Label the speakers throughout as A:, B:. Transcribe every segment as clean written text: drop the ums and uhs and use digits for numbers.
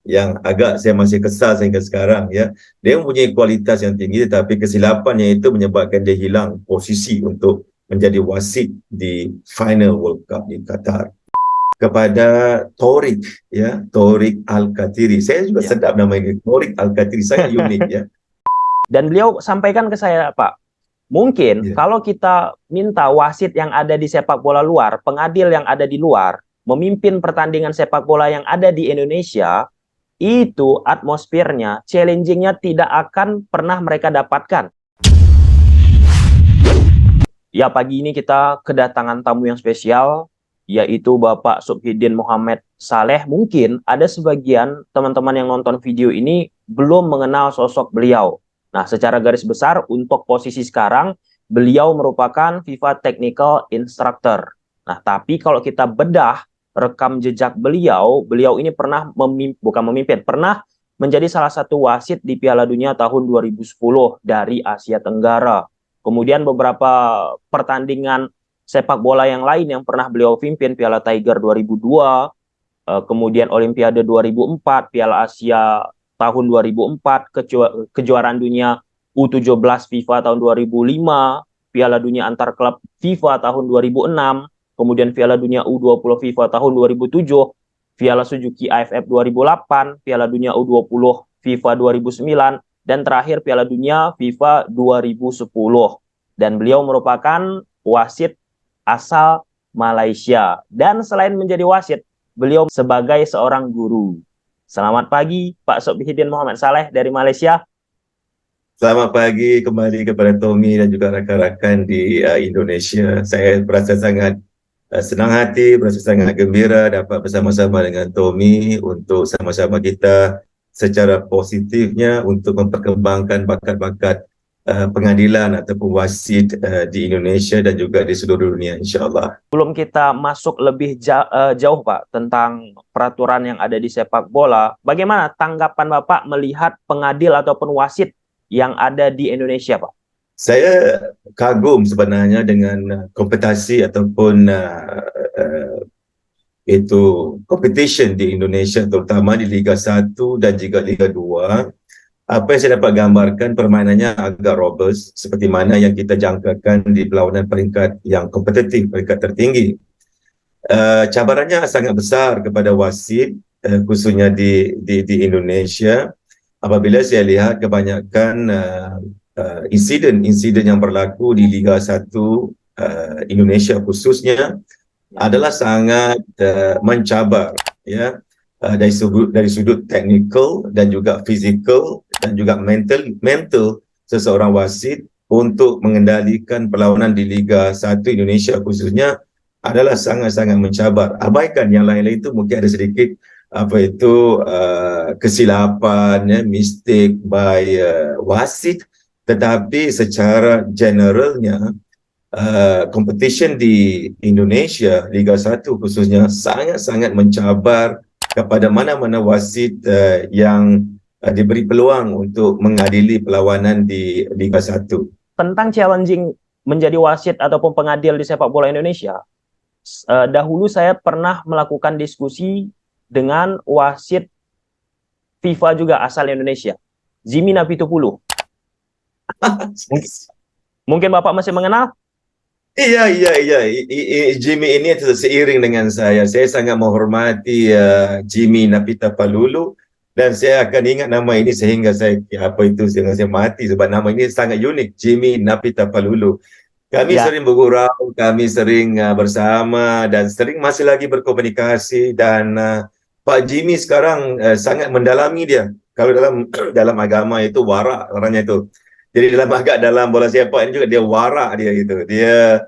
A: yang agak saya masih kesal sehingga sekarang ya. Dia mempunyai kualitas yang tinggi tetapi kesilapannya itu menyebabkan dia hilang posisi untuk menjadi wasit di final World Cup di Qatar. Kepada Torik ya, Torik Al-Qatiri. Saya juga
B: Ya.
A: sedap nama ini, Torik Al-Qatiri, sangat unik ya.
B: Dan beliau sampaikan ke saya, Pak, mungkin
A: Ya.
B: kalau kita minta wasit yang ada di sepak bola luar, pengadil yang ada di luar, memimpin pertandingan sepak bola yang ada di Indonesia, itu atmosfernya, challenging-nya tidak akan pernah mereka dapatkan. Ya, pagi ini kita kedatangan tamu yang spesial, yaitu Bapak Subhidin Muhammad Saleh. Mungkin ada sebagian teman-teman yang nonton video ini belum mengenal sosok beliau. Nah, secara garis besar, untuk posisi sekarang, beliau merupakan FIFA Technical Instructor. Nah, tapi kalau kita bedah rekam jejak beliau, beliau ini pernah pernah menjadi salah satu wasit di Piala Dunia tahun 2010 dari Asia Tenggara. Kemudian beberapa pertandingan sepak bola yang lain yang pernah beliau pimpin, Piala Tiger 2002, kemudian Olimpiade 2004, Piala Asia tahun 2004, kejuaraan dunia U17 FIFA tahun 2005, Piala Dunia Antar Klub FIFA tahun 2006, kemudian Piala Dunia U20 FIFA tahun 2007, Piala Suzuki AFF 2008, Piala Dunia U20 FIFA 2009, dan terakhir Piala Dunia FIFA 2010. Dan beliau merupakan wasit asal Malaysia. Dan selain menjadi wasit, beliau sebagai seorang guru. Selamat pagi, Pak Subhidin Muhammad Saleh dari Malaysia.
A: Selamat pagi kembali kepada Tommy dan juga rakan-rakan di Indonesia. Saya berasa sangat senang hati, berasa sangat gembira dapat bersama-sama dengan Tommy untuk sama-sama kita secara positifnya untuk memperkembangkan bakat-bakat pengadilan ataupun wasit di Indonesia dan juga di seluruh dunia, insyaAllah.
B: Sebelum kita masuk lebih jauh, Pak, tentang peraturan yang ada di sepak bola, bagaimana tanggapan Bapak melihat pengadil ataupun wasit yang ada di Indonesia, Pak?
A: Saya kagum sebenarnya dengan kompetisi ataupun itu competition di Indonesia, terutama di Liga 1 dan juga Liga 2. Apa yang saya dapat gambarkan, permainannya agak robust seperti mana yang kita jangkakan di perlawanan peringkat yang kompetitif, peringkat tertinggi. Cabarannya sangat besar kepada wasit, khususnya di Indonesia, apabila saya lihat kebanyakan insiden yang berlaku di Liga 1 Indonesia khususnya adalah sangat mencabar, ya, dari sudut teknikal dan juga fizikal dan juga mental seseorang wasit untuk mengendalikan perlawanan di Liga 1 Indonesia khususnya adalah sangat-sangat mencabar. Abaikan yang lain-lain itu mungkin ada sedikit kesilapan, ya, mistake by wasit, tetapi secara generalnya competition di Indonesia Liga 1 khususnya sangat-sangat mencabar kepada mana-mana wasit yang diberi peluang untuk mengadili perlawanan di Liga 1.
B: Tentang challenging menjadi wasit ataupun pengadil di sepak bola Indonesia, dahulu saya pernah melakukan diskusi dengan wasit FIFA juga asal Indonesia, Jimmy Napitupulu. Mungkin Bapak masih mengenal?
A: Iya. Jimmy ini seiring dengan saya. Saya sangat menghormati Jimmy Napitupulu dan saya akan ingat nama ini sehingga saya mati sebab nama ini sangat unik, Jimmy Napitupulu. Kami sering bergurau, kami sering bersama dan sering masih lagi berkomunikasi dan Pak Jimmy sekarang sangat mendalami dia. Kalau dalam agama itu wara orangnya itu. Jadi dalam bola sepak ini juga dia wara dia gitu. Dia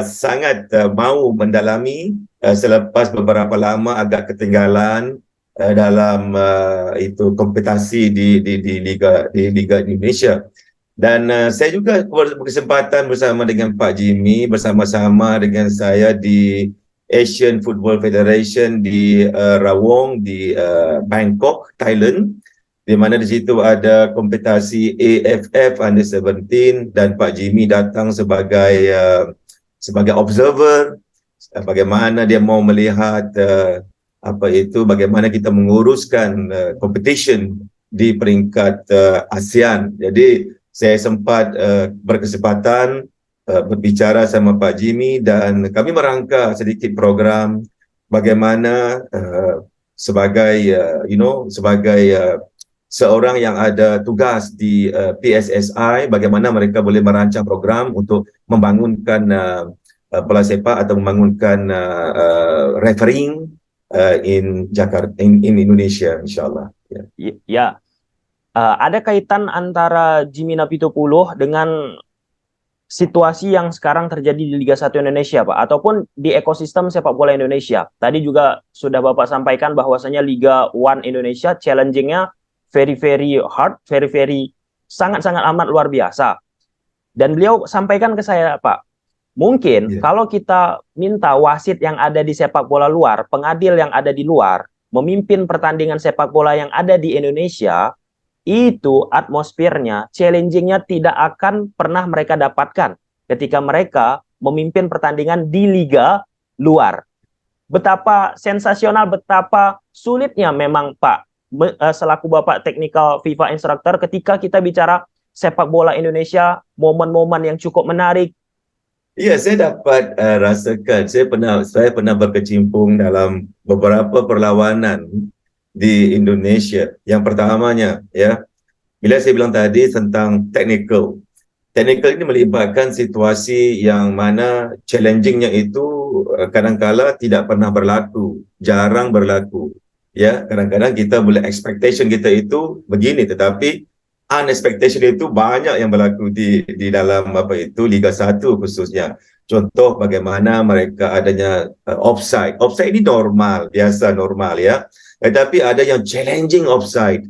A: sangat mau mendalami selepas beberapa lama agak ketinggalan dalam itu kompetisi di Liga Indonesia. Dan saya juga berkesempatan bersama dengan Pak Jimmy, bersama-sama dengan saya di Asian Football Federation di Rawong di Bangkok, Thailand, di mana di situ ada kompetisi AFF Under 17 dan Pak Jimmy datang sebagai observer, bagaimana dia mau melihat apa itu bagaimana kita menguruskan competition di peringkat ASEAN. Jadi saya sempat berkesempatan berbicara sama Pak Jimmy dan kami merangka sedikit program bagaimana sebagai sebagai seorang yang ada tugas di PSSI, bagaimana mereka boleh merancang program untuk membangunkan bola sepak atau membangunkan refereeing in Jakarta, in Indonesia, insyaallah.
B: Ya, ada kaitan antara Jimmy Napitupuluh dengan situasi yang sekarang terjadi di Liga 1 Indonesia, Pak, ataupun di ekosistem sepak bola Indonesia. Tadi juga sudah Bapak sampaikan bahwasanya Liga 1 Indonesia challenging-nya very very hard, very sangat-sangat amat luar biasa. Dan beliau sampaikan ke saya, Pak, mungkin kalau kita minta wasit yang ada di sepak bola luar, pengadil yang ada di luar, memimpin pertandingan sepak bola yang ada di Indonesia, itu atmosfernya, challenging-nya tidak akan pernah mereka dapatkan ketika mereka memimpin pertandingan di liga luar. Betapa sensasional, betapa sulitnya memang Pak, selaku Bapak Technical FIFA Instructor, ketika kita bicara sepak bola Indonesia, momen-momen yang cukup menarik.
A: Iya, saya dapat rasakan, saya pernah berkecimpung dalam beberapa perlawanan di Indonesia. Yang pertamanya, ya, bila saya bilang tadi tentang technical ini melibatkan situasi yang mana challengingnya itu kadang-kala tidak pernah berlaku, jarang berlaku. Ya, kadang-kadang kita boleh expectation kita itu begini, tetapi unexpectation itu banyak yang berlaku di dalam apa itu Liga 1 khususnya. Contoh bagaimana mereka adanya offside. Offside ini normal, biasa normal ya. Tetapi ada yang challenging offside.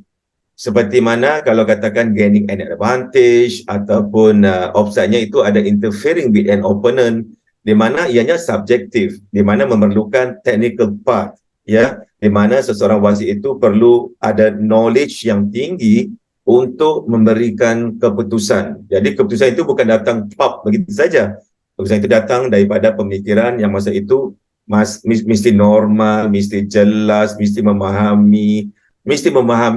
A: Seperti mana kalau katakan gaining an advantage ataupun offside-nya itu ada interfering with an opponent, di mana ianya subjektif, di mana memerlukan technical part, ya, di mana seseorang wasit itu perlu ada knowledge yang tinggi untuk memberikan keputusan. Jadi keputusan itu bukan datang pop begitu saja. Keputusan itu datang daripada pemikiran yang masa itu mesti normal, mesti jelas, mesti memahami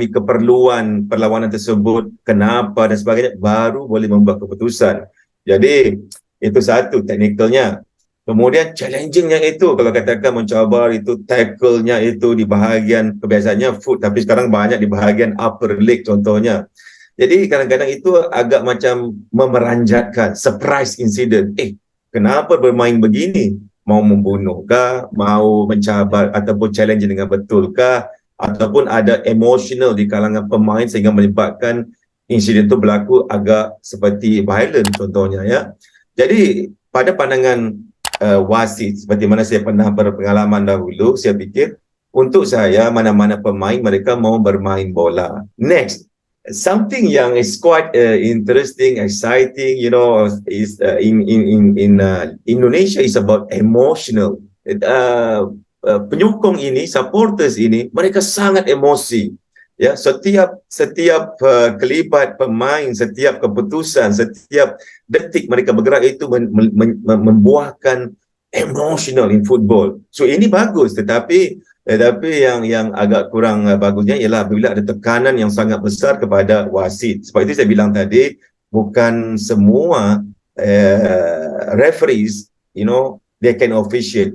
A: keperluan perlawanan tersebut, kenapa dan sebagainya, baru boleh membuat keputusan. Jadi itu satu teknikalnya. Kemudian challengingnya itu, kalau katakan mencabar itu tackle-nya itu di bahagian kebiasaannya foot, tapi sekarang banyak di bahagian upper leg contohnya. Jadi kadang-kadang itu agak macam memeranjatkan, surprise incident. Kenapa bermain begini? Mau membunuhkah? Mau mencabar ataupun challenge dengan betulkah? Ataupun ada emotional di kalangan pemain sehingga menyebabkan insiden itu berlaku agak seperti violent contohnya ya. Jadi pada pandangan wasit, seperti mana saya pernah berpengalaman dahulu, saya fikir untuk saya mana-mana pemain mereka mau bermain bola. Next, something yang is quite interesting, exciting, you know, is in Indonesia is about emotional. Penyokong ini, supporters ini, mereka sangat emosi. Ya, setiap kelibat pemain, setiap keputusan, setiap detik mereka bergerak itu membuahkan emotional in football. So ini bagus, tetapi yang agak kurang bagusnya ialah apabila ada tekanan yang sangat besar kepada wasit. Sebab itu saya bilang tadi, bukan semua referees, you know, they can officiate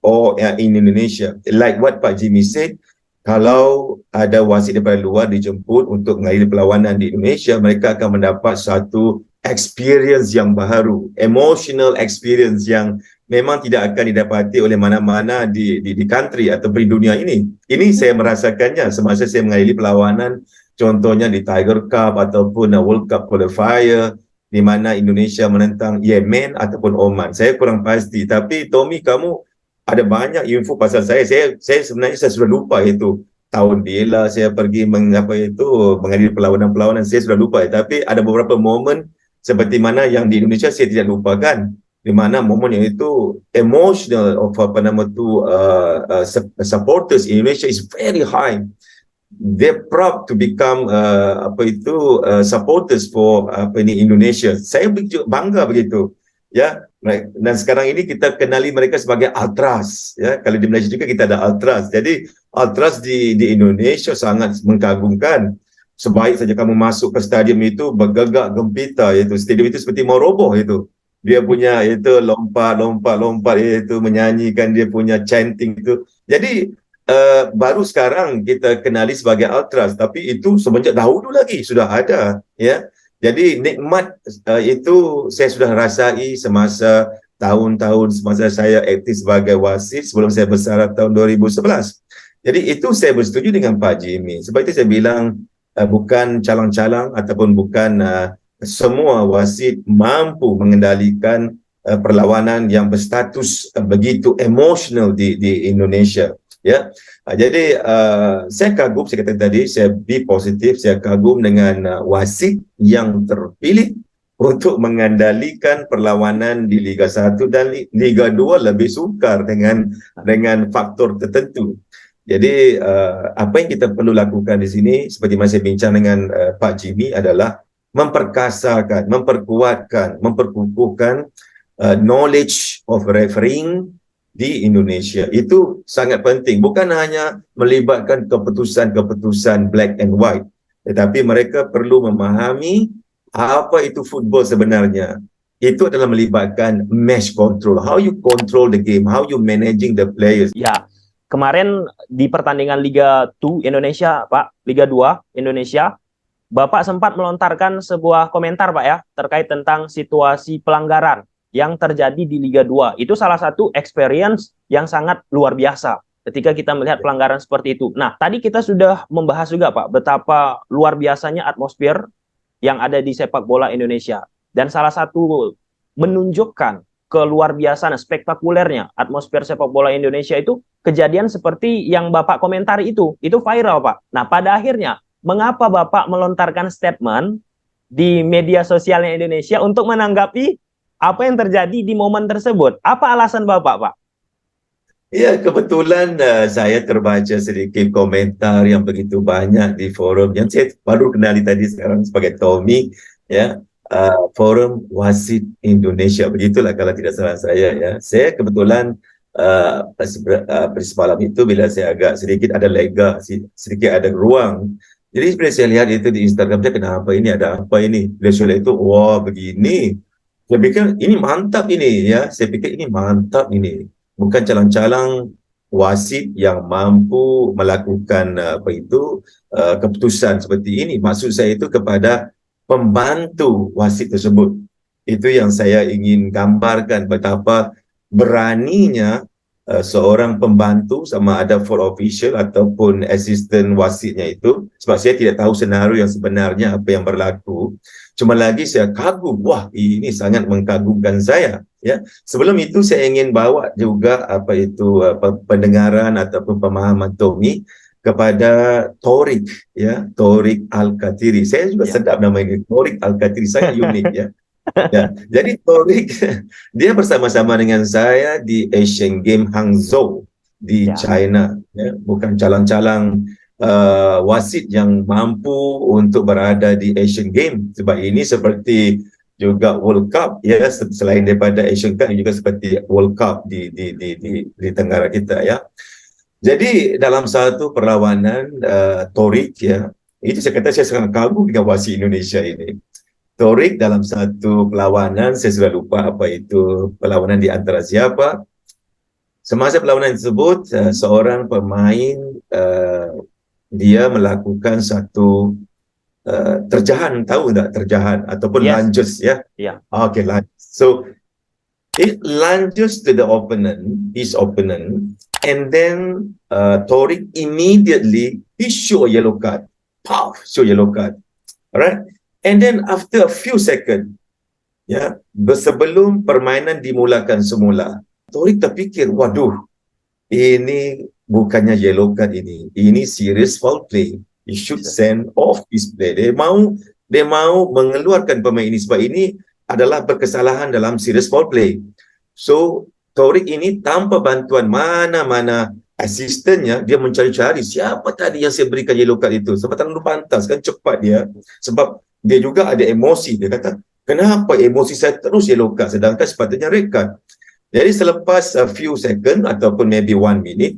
A: or in Indonesia. Like what Pak Jimmy said, kalau ada wasit daripada luar dijemput untuk mengadili perlawanan di Indonesia, mereka akan mendapat satu experience yang baru, emotional experience yang memang tidak akan didapati oleh mana-mana di country atau di dunia ini. Ini saya merasakannya semasa saya mengadili perlawanan, contohnya di Tiger Cup ataupun World Cup Qualifier, di mana Indonesia menentang Yemen ataupun Oman. Saya kurang pasti, tapi Tommy, kamu ada banyak info pasal saya. Saya sebenarnya sudah lupa itu tahun bila saya pergi menghadiri perlawanan-perlawanan, saya sudah lupa. Tapi ada beberapa momen seperti mana yang di Indonesia saya tidak lupakan, di mana momen yang itu emotional of supporters in Indonesia is very high. They're proud to become supporters for Indonesia. Saya bangga begitu. ya. Dan sekarang ini kita kenali mereka sebagai ultras, ya. Kalau di Malaysia juga kita ada ultras. Jadi ultras di Indonesia sangat mengagumkan. Sebaik saja kamu masuk ke stadium itu bergegak gempita, itu stadium itu seperti mau roboh itu. Dia punya itu lompat itu menyanyikan dia punya chanting itu. Jadi baru sekarang kita kenali sebagai ultras, tapi itu semenjak dahulu lagi sudah ada, ya. Jadi nikmat itu saya sudah rasai semasa tahun-tahun semasa saya aktif sebagai wasit sebelum saya bersara tahun 2011. Jadi itu saya bersetuju dengan Pak Jimmy. Sebab itu saya bilang bukan calang-calang ataupun bukan semua wasit mampu mengendalikan perlawanan yang berstatus begitu emosional di Indonesia. Ya, jadi saya kagum, saya kata tadi, saya be positif, saya kagum dengan wasit yang terpilih untuk mengendalikan perlawanan di Liga 1 dan Liga 2 lebih sukar dengan faktor tertentu. Jadi apa yang kita perlu lakukan di sini, seperti mana saya bincang dengan Pak Jimmy, adalah memperkasakan, memperkuatkan, memperkukuhkan knowledge of refereeing di Indonesia. Itu sangat penting, bukan hanya melibatkan keputusan-keputusan black and white, tetapi mereka perlu memahami apa itu football sebenarnya. Itu adalah melibatkan match control, how you control the game, how you managing the players.
B: Ya, kemarin di pertandingan Liga 2 Indonesia, Pak, Liga 2 Indonesia, Bapak sempat melontarkan sebuah komentar, Pak, ya, terkait tentang situasi pelanggaran yang terjadi di Liga 2. Itu salah satu experience yang sangat luar biasa ketika kita melihat pelanggaran seperti itu. Nah, tadi kita sudah membahas juga, Pak, betapa luar biasanya atmosfer yang ada di sepak bola Indonesia. Dan salah satu menunjukkan keluar biasaan, spektakulernya atmosfer sepak bola Indonesia itu kejadian seperti yang Bapak komentari itu viral, Pak. Nah, pada akhirnya, mengapa Bapak melontarkan statement di media sosialnya Indonesia untuk menanggapi apa yang terjadi di momen tersebut? Apa alasan Bapak, Pak?
A: Ya, kebetulan saya terbaca sedikit komentar yang begitu banyak di forum yang saya baru kenali tadi sekarang sebagai Tommy, ya, forum wasit Indonesia, begitulah kalau tidak salah saya, ya. Saya kebetulan semalam itu bila saya agak sedikit ada lega, sedikit ada ruang. Jadi bila saya lihat itu di Instagram, saya kenapa ini, ada apa ini? Bila saya lihat itu, wah begini. Saya pikir ini mantap ini, ya. Saya pikir ini mantap ini. Bukan calang-calang wasit yang mampu melakukan keputusan seperti ini. Maksud saya itu kepada pembantu wasit tersebut. Itu yang saya ingin gambarkan, betapa beraninya seorang pembantu, sama ada full official ataupun assistant wasitnya itu. Sebab saya tidak tahu senario yang sebenarnya apa yang berlaku. Cuma lagi saya kagum, wah ini sangat mengagumkan saya, ya. Sebelum itu saya ingin bawa juga pendengaran ataupun pemahaman Tommy kepada Torik, ya, Torik Al-Katiri. Saya juga sedap nama ini, Torik Al-Katiri, sangat unik, ya. Ya, jadi Torik dia bersama-sama dengan saya di Asian Games Hangzhou di China, ya. Bukan calang-calang wasit yang mampu untuk berada di Asian Games, sebab ini seperti juga World Cup, ya, selain daripada Asian Cup juga seperti World Cup di tenggara kita, ya. Jadi dalam satu perlawanan Torik, ya, itu saya kata saya sangat kagum dengan wasit Indonesia ini. Torik dalam satu perlawanan, saya sudah lupa apa itu perlawanan di antara siapa. Semasa perlawanan tersebut, seorang pemain dia melakukan satu terjahan, tahu tak terjahan ataupun lunges, ya. Okay, lunges. So it lunges to the his opponent, and then Torik immediately he show a yellow card. Pow, show yellow card. Alright. And then after a few seconds, ya, sebelum permainan dimulakan semula, Torik terfikir, waduh, ini bukannya yellow card ini serious foul play. He should send off his play. Dia mau mengeluarkan pemain ini sebab ini adalah berkesalahan dalam serious foul play. So Torik ini tanpa bantuan mana-mana asistennya, dia mencari-cari siapa tadi yang saya berikan yellow card itu. Sebab terlalu pantas kan, cepat dia. Sebab dia juga ada emosi. Dia kata, Kenapa emosi saya terus yellow card sedangkan sepatutnya red card? Jadi selepas a few second ataupun maybe 1 minute,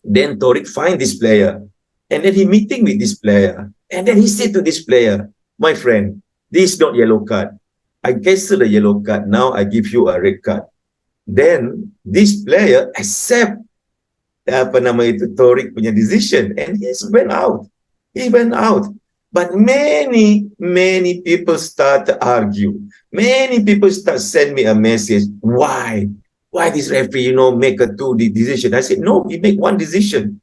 A: then Torik find this player and then he meeting with this player and then he said to this player, my friend, this is not yellow card. I cancel the yellow card. Now I give you a red card. Then this player accept Torik punya decision and he went out. He went out. But many people start to argue. Many people start send me a message. Why this referee, make a two decision? I said, no, he make one decision.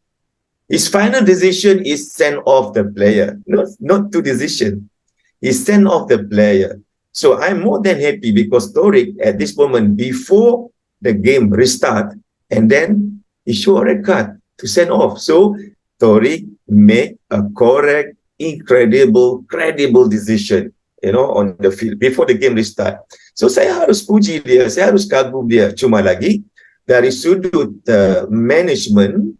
A: His final decision is send off the player. Not two decision. He send off the player. So I'm more than happy because Torik at this moment before the game restart and then he show a red card to send off. So Torik make a correct, incredible, credible decision, on the field before the game restart. So saya harus puji dia, saya harus kagum dia. Cuma lagi dari sudut management,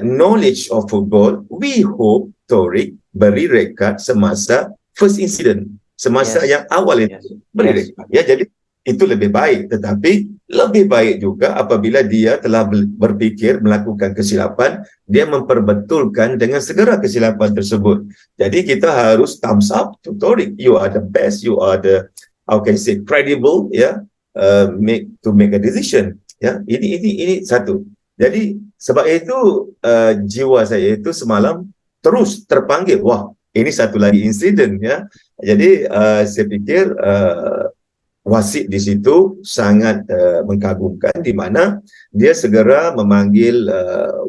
A: knowledge of football, we hope Torik beri red card semasa first incident, semasa yang awal itu beri red card. Ya, jadi itu lebih baik, tetapi lebih baik juga apabila dia telah berpikir melakukan kesilapan, dia memperbetulkan dengan segera kesilapan tersebut. Jadi kita harus thumbs up to Torik. You are the best, you are the, how can I say, credible, make a decision. Ya, ini satu. Jadi sebab itu jiwa saya itu semalam terus terpanggil. Wah, ini satu lagi insiden, ya. Jadi saya pikir wasit di situ sangat mengagumkan, di mana dia segera memanggil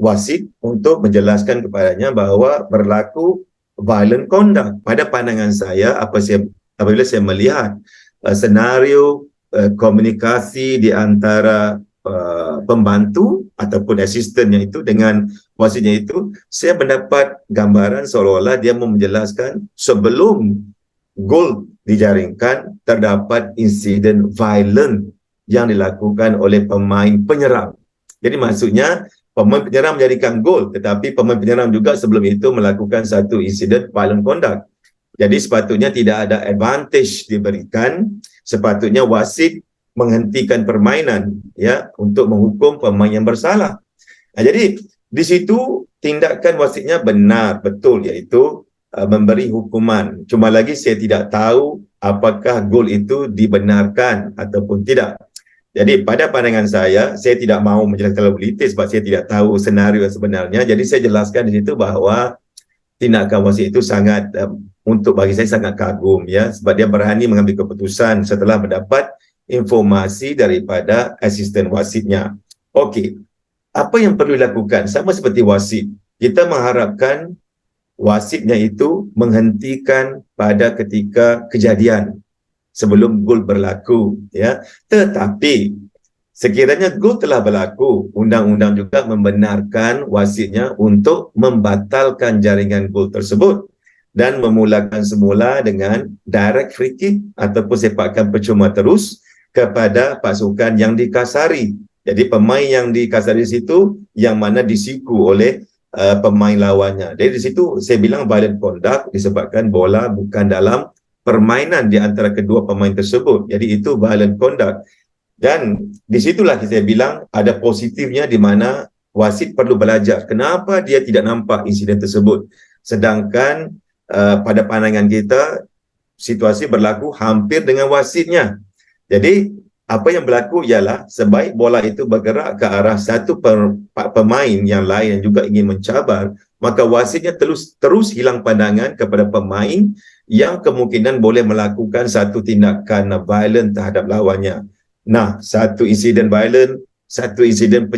A: wasit untuk menjelaskan kepadanya bahawa berlaku violent conduct. Pada pandangan saya, apabila saya melihat senario komunikasi di antara pembantu ataupun asistennya itu dengan wasitnya itu, saya mendapat gambaran seolah-olah dia mau menjelaskan sebelum gol dijaringkan terdapat insiden violent yang dilakukan oleh pemain penyerang. Jadi maksudnya pemain penyerang menjadikan gol, tetapi pemain penyerang juga sebelum itu melakukan satu insiden violent conduct. Jadi sepatutnya tidak ada advantage diberikan, sepatutnya wasit menghentikan permainan, ya, untuk menghukum pemain yang bersalah. Nah, jadi di situ tindakan wasitnya benar, betul, iaitu memberi hukuman. Cuma lagi saya tidak tahu apakah gol itu dibenarkan ataupun tidak. Jadi pada pandangan saya tidak mahu menjelaskan lebih detail sebab saya tidak tahu senario sebenarnya. Jadi saya jelaskan di situ bahawa tindakan wasit itu sangat, untuk bagi saya sangat kagum, ya, sebab dia berani mengambil keputusan setelah mendapat informasi daripada asisten wasitnya. Okey, apa yang perlu dilakukan? Sama seperti wasit, kita mengharapkan wasitnya itu menghentikan pada ketika kejadian sebelum gol berlaku, ya. Tetapi sekiranya gol telah berlaku, undang-undang juga membenarkan wasitnya untuk membatalkan jaringan gol tersebut dan memulakan semula dengan direct free kick ataupun sepakan percuma terus kepada pasukan yang dikasari. Jadi pemain yang dikasari di situ yang mana disiku oleh pemain lawannya. Jadi di situ saya bilang violent conduct disebabkan bola bukan dalam permainan di antara kedua pemain tersebut. Jadi itu violent conduct. Dan disitulah saya bilang ada positifnya, di mana wasit perlu belajar kenapa dia tidak nampak insiden tersebut. Sedangkan pada pandangan kita situasi berlaku hampir dengan wasitnya. Jadi apa yang berlaku ialah sebaik bola itu bergerak ke arah satu pemain yang lain yang juga ingin mencabar, maka wasitnya terus hilang pandangan kepada pemain yang kemungkinan boleh melakukan satu tindakan violent terhadap lawannya. Nah, satu insiden violent, satu insiden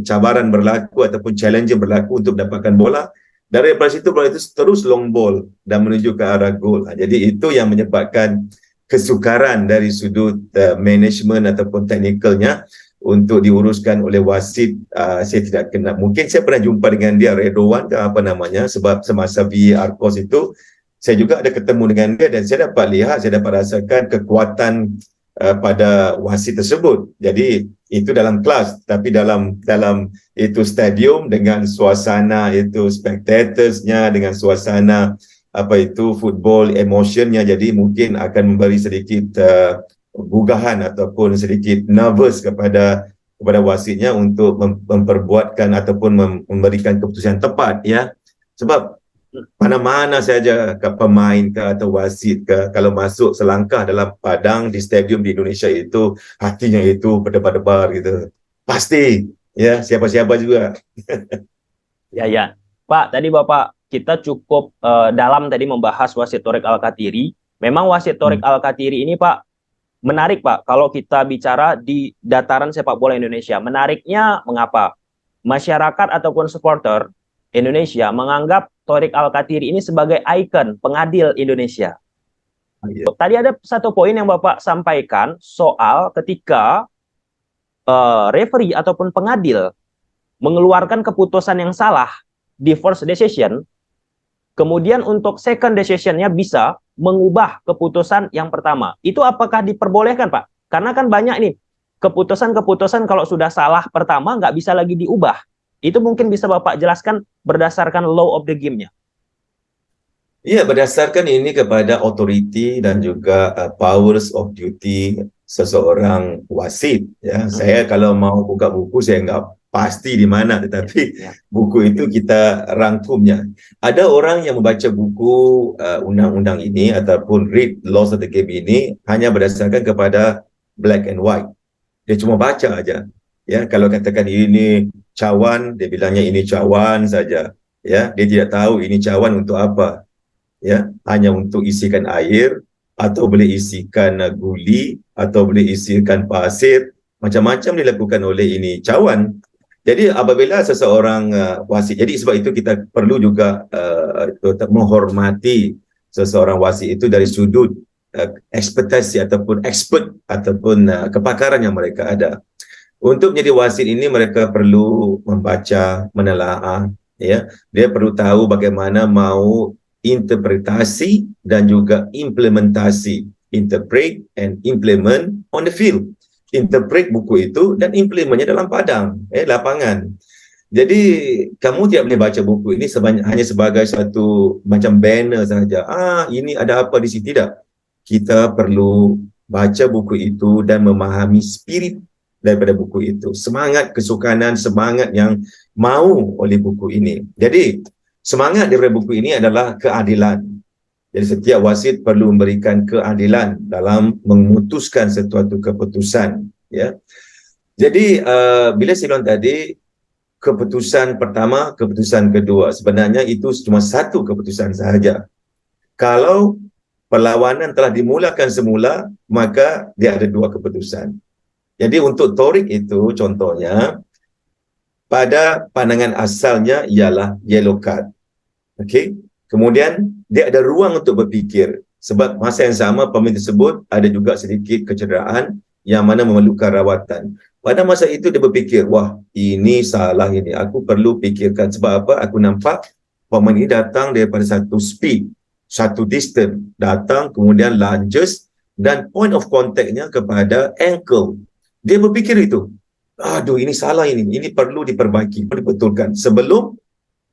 A: cabaran berlaku ataupun challenge berlaku untuk mendapatkan bola. Daripada situ bola itu terus long ball dan menuju ke arah gol. Jadi itu yang menyebabkan kesukaran dari sudut manajemen ataupun teknikalnya untuk diuruskan oleh wasit. Saya tidak kenal, mungkin saya pernah jumpa dengan dia, Redowan ke apa namanya, sebab semasa VAR course itu saya juga ada ketemu dengan dia dan saya dapat lihat, saya dapat rasakan kekuatan pada wasit tersebut. Jadi itu dalam kelas, tapi dalam itu stadium dengan suasana itu spectatorsnya, dengan suasana football emotionnya, jadi mungkin akan memberi sedikit gugahan ataupun sedikit nervous kepada wasitnya untuk memperbuatkan ataupun memberikan keputusan tepat, ya. Sebab mana-mana saja ke pemain ke atau wasit ke, kalau masuk selangkah dalam padang di stadium di Indonesia itu hatinya itu berdebar-debar gitu. Pasti, ya, siapa-siapa juga.
B: Ya, ya. Pak, tadi Bapak kita cukup dalam tadi membahas wasit Torik Alkatiri. Memang wasit Torik Alkatiri ini Pak menarik Pak kalau kita bicara di dataran sepak bola Indonesia. Menariknya mengapa? Masyarakat ataupun supporter Indonesia menganggap Torik Alkatiri ini sebagai ikon pengadil Indonesia. Tadi ada satu poin yang Bapak sampaikan soal ketika referee ataupun pengadil mengeluarkan keputusan yang salah di first decision, kemudian untuk second decision-nya bisa mengubah keputusan yang pertama. Itu apakah diperbolehkan, Pak? Karena kan banyak nih keputusan-keputusan kalau sudah salah pertama nggak bisa lagi diubah. Itu mungkin bisa Bapak jelaskan berdasarkan law of the game-nya.
A: Iya, berdasarkan ini kepada authority dan juga powers of duty seseorang wasit. Ya, saya kalau mau buka buku saya nggak pasti di mana, tetapi buku itu kita rangkumnya. Ada orang yang membaca buku undang-undang ini ataupun read laws of the game ini hanya berdasarkan kepada black and white. Dia cuma baca aja. Ya, kalau katakan ini cawan, dia bilangnya ini cawan saja. Ya, dia tidak tahu ini cawan untuk apa. Ya, hanya untuk isikan air atau boleh isikan guli atau boleh isikan pasir, macam-macam dilakukan oleh ini cawan. Jadi apabila seseorang wasit, jadi sebab itu kita perlu juga menghormati seseorang wasit itu dari sudut ekspertisi ataupun expert ataupun kepakaran yang mereka ada. Untuk menjadi wasit ini mereka perlu membaca, menelaah, ya. Dia perlu tahu bagaimana mau interpretasi dan juga implementasi, interpret and implement on the field. Interpret buku itu dan implementnya dalam padang, lapangan. Jadi kamu tidak boleh baca buku ini hanya sebagai satu macam banner saja. Ini ada apa di sini, tidak. Kita perlu baca buku itu dan memahami spirit daripada buku itu. Semangat kesukanan, semangat yang mau oleh buku ini. Jadi semangat daripada buku ini adalah keadilan. Jadi setiap wasit perlu memberikan keadilan dalam memutuskan sesuatu keputusan. Ya. Jadi bila saya bilang tadi, keputusan pertama, keputusan kedua, sebenarnya itu cuma satu keputusan sahaja. Kalau perlawanan telah dimulakan semula, maka dia ada dua keputusan. Jadi untuk Torik itu contohnya, pada pandangan asalnya ialah yellow card. Okey. Kemudian dia ada ruang untuk berfikir sebab masa yang sama pemain tersebut ada juga sedikit kecederaan yang mana memerlukan rawatan. Pada masa itu dia berfikir, wah, ini salah ini. Aku perlu fikirkan sebab apa? Aku nampak pemain ini datang daripada satu speed, satu distance, datang kemudian lunges dan point of contact-nya kepada ankle. Dia berfikir itu. Aduh, ini salah ini perlu diperbaiki, perlu dibetulkan sebelum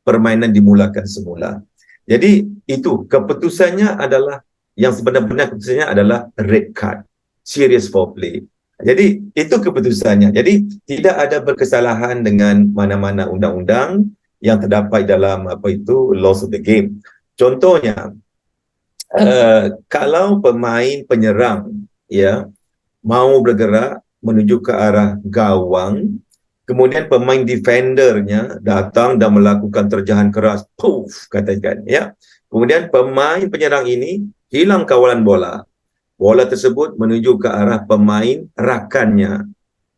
A: permainan dimulakan semula. Jadi itu keputusannya adalah yang sebenar-benar keputusannya adalah red card, serious foul play. Jadi itu keputusannya. Jadi tidak ada berkesalahan dengan mana-mana undang-undang yang terdapat dalam laws of the game. Contohnya, kalau pemain penyerang ya mau bergerak menuju ke arah gawang, kemudian pemain defendernya datang dan melakukan terjahan keras, puff, katakan, ya. Kemudian pemain penyerang ini hilang kawalan bola. Bola tersebut menuju ke arah pemain rakannya.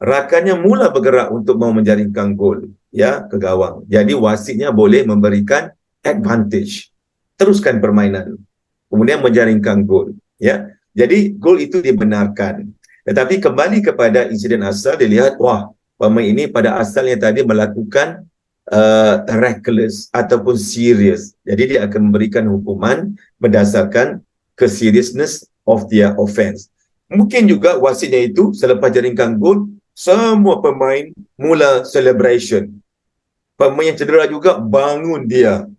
A: Rakannya mula bergerak untuk mau menjaringkan gol, ya, ke gawang. Jadi wasitnya boleh memberikan advantage. Teruskan permainan. Kemudian menjaringkan gol, ya. Jadi gol itu dibenarkan. Tetapi kembali kepada insiden asal, dilihat, wah, pemain ini pada asalnya tadi melakukan reckless ataupun serious. Jadi dia akan memberikan hukuman berdasarkan seriousness of their offense. Mungkin juga wasitnya itu selepas jaringkan gol, semua pemain mula celebration. Pemain yang cedera juga bangun dia.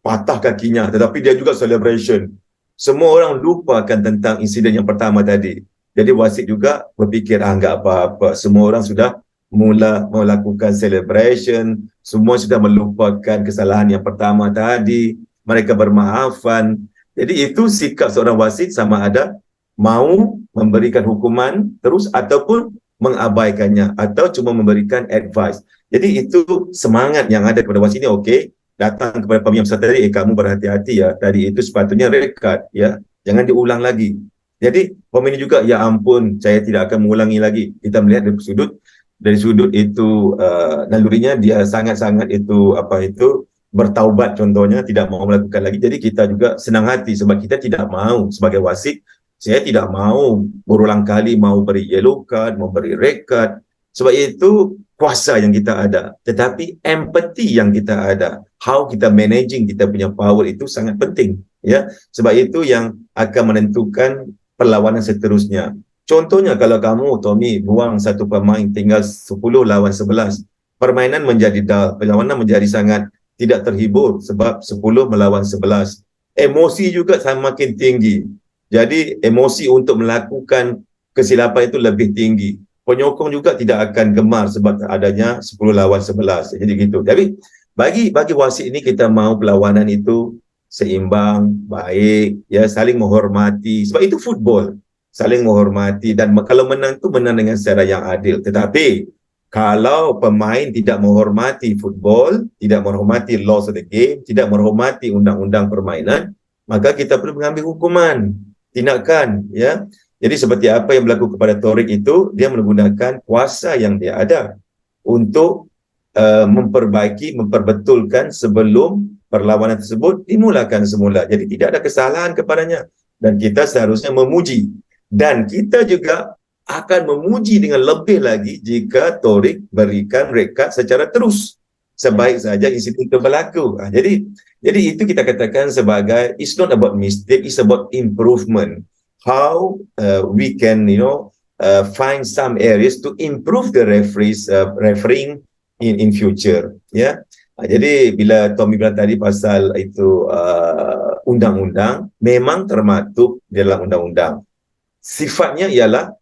A: patah kakinya, tetapi dia juga celebration. Semua orang lupakan tentang insiden yang pertama tadi. Jadi wasit juga berfikir, enggak apa-apa. Semua orang sudah mula melakukan celebration, semua sudah melupakan kesalahan yang pertama tadi, mereka bermaafan. Jadi itu sikap seorang wasit, sama ada mau memberikan hukuman terus ataupun mengabaikannya atau cuma memberikan advice. Jadi itu semangat yang ada kepada wasit ini. Okey, datang kepada pemain besar tadi, kamu berhati-hati ya, tadi itu sepatutnya red card ya, jangan diulang lagi. Jadi pemain ini juga, ya ampun, saya tidak akan mengulangi lagi. Kita melihat dari sudut itu, nalurinya dia sangat-sangat itu bertaubat, contohnya tidak mau melakukan lagi. Jadi kita juga senang hati sebab kita tidak mau sebagai wasit, saya tidak mau berulang kali mau beri yellow card, mau beri red card. Sebab itu kuasa yang kita ada, tetapi empathy yang kita ada, how kita managing kita punya power itu sangat penting ya. Sebab itu yang akan menentukan perlawanan seterusnya. Contohnya kalau kamu, Tommy, buang satu pemain tinggal 10 lawan 11, permainan menjadi dull, perlawanan menjadi sangat tidak terhibur sebab 10 melawan 11. Emosi juga semakin tinggi. Jadi emosi untuk melakukan kesilapan itu lebih tinggi. Penyokong juga tidak akan gemar sebab adanya 10 lawan 11. Jadi gitu. Tapi bagi wasit ini, kita mau perlawanan itu seimbang, baik, ya, saling menghormati. Sebab itu football, saling menghormati, dan kalau menang itu menang dengan secara yang adil. Tetapi kalau pemain tidak menghormati football, tidak menghormati laws of the game, tidak menghormati undang-undang permainan, maka kita perlu mengambil hukuman, tindakan, ya. Jadi seperti apa yang berlaku kepada Torik itu, dia menggunakan kuasa yang dia ada untuk memperbaiki, memperbetulkan sebelum perlawanan tersebut dimulakan semula. Jadi tidak ada kesalahan kepadanya, dan kita seharusnya memuji, dan kita juga akan memuji dengan lebih lagi jika Torik berikan red card secara terus, sebaik saja insiden itu berlaku. Jadi itu kita katakan sebagai, it's not about mistake, it's about improvement. How we can find some areas to improve the refereeing in future, ya. Jadi bila Tommy bilang tadi pasal itu undang-undang, memang termaktub dalam undang-undang. Sifatnya ialah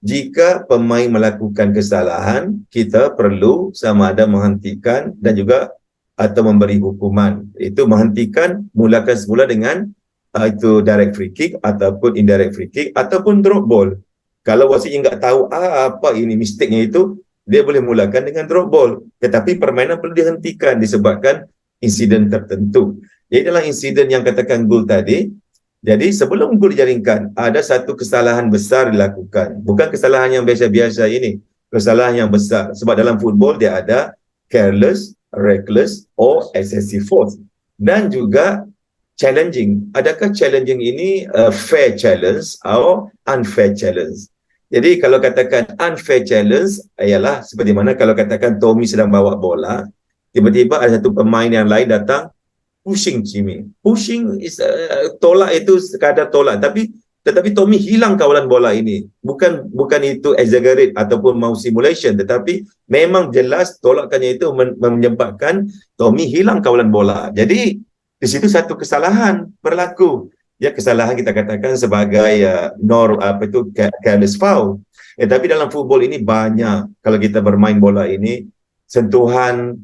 A: jika pemain melakukan kesalahan, kita perlu sama ada menghentikan dan juga atau memberi hukuman. Itu menghentikan, mulakan semula dengan itu direct free kick ataupun indirect free kick ataupun drop ball. Kalau wasit enggak tahu apa ini mistake-nya itu, dia boleh mulakan dengan drop ball. Tetapi permainan perlu dihentikan disebabkan insiden tertentu. Jadi dalam insiden yang katakan gol tadi, jadi sebelum gol dijaringkan, ada satu kesalahan besar dilakukan. Bukan kesalahan yang biasa-biasa ini, kesalahan yang besar. Sebab dalam football dia ada careless, reckless or excessive force. Dan juga challenging. Adakah challenging ini fair challenge atau unfair challenge? Jadi kalau katakan unfair challenge ialah seperti mana kalau katakan Tommy sedang bawa bola, tiba-tiba ada satu pemain yang lain datang pushing Jimmy. Pushing is tolak itu sekadar tolak, tetapi Tommy hilang kawalan bola ini. Bukan itu exaggerate ataupun mau simulation, tetapi memang jelas tolakannya itu menyebabkan Tommy hilang kawalan bola. Jadi di situ satu kesalahan berlaku. Ya, kesalahan kita katakan sebagai careless foul. Tapi dalam football ini banyak, kalau kita bermain bola ini, sentuhan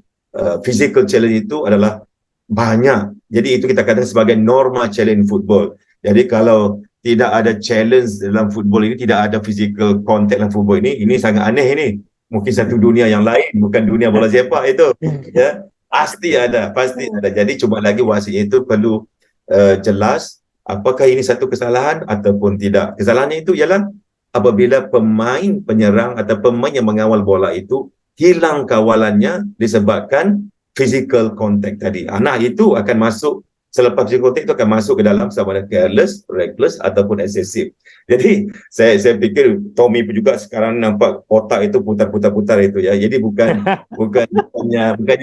A: physical challenge itu adalah banyak. Jadi itu kita katakan sebagai normal challenge football. Jadi kalau tidak ada challenge dalam football ini, tidak ada physical contact dalam football ini sangat aneh ini. Mungkin satu dunia yang lain, bukan dunia bola sepak itu. Ya. Pasti ada. Jadi cuma lagi wasit itu perlu jelas apakah ini satu kesalahan ataupun tidak. Kesalahannya itu ialah apabila pemain penyerang atau pemain yang mengawal bola itu hilang kawalannya disebabkan physical contact tadi. Nah, itu akan masuk, selepas physical contact itu akan masuk ke dalam sama ada careless, reckless ataupun excessive. Jadi saya pikir Tommy pun juga sekarang nampak otak itu putar-putar itu ya. Jadi bukannya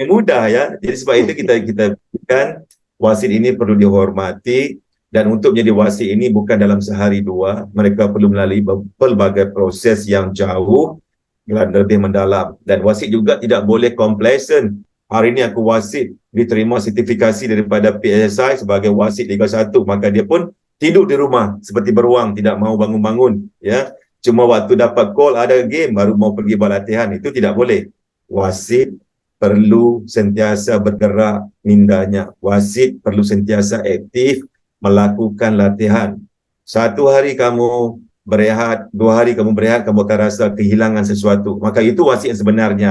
A: mudah ya. Jadi sebab itu kita berikan wasit ini perlu dihormati, dan untuk menjadi wasit ini bukan dalam sehari dua, mereka perlu melalui pelbagai proses yang jauh dan lebih mendalam. Dan wasit juga tidak boleh complacent hari ini aku wasit, diterima sertifikasi daripada PSSI sebagai wasit Liga 1, maka dia pun tidur di rumah seperti beruang, tidak mau bangun-bangun, ya. Cuma waktu dapat call ada game baru mau pergi buat latihan, itu tidak boleh. Wasit perlu sentiasa bergerak mindanya. Wasit perlu sentiasa aktif melakukan latihan. Satu hari kamu berehat, 2 hari kamu berehat, kamu akan rasa kehilangan sesuatu. Maka itu wasit yang sebenarnya.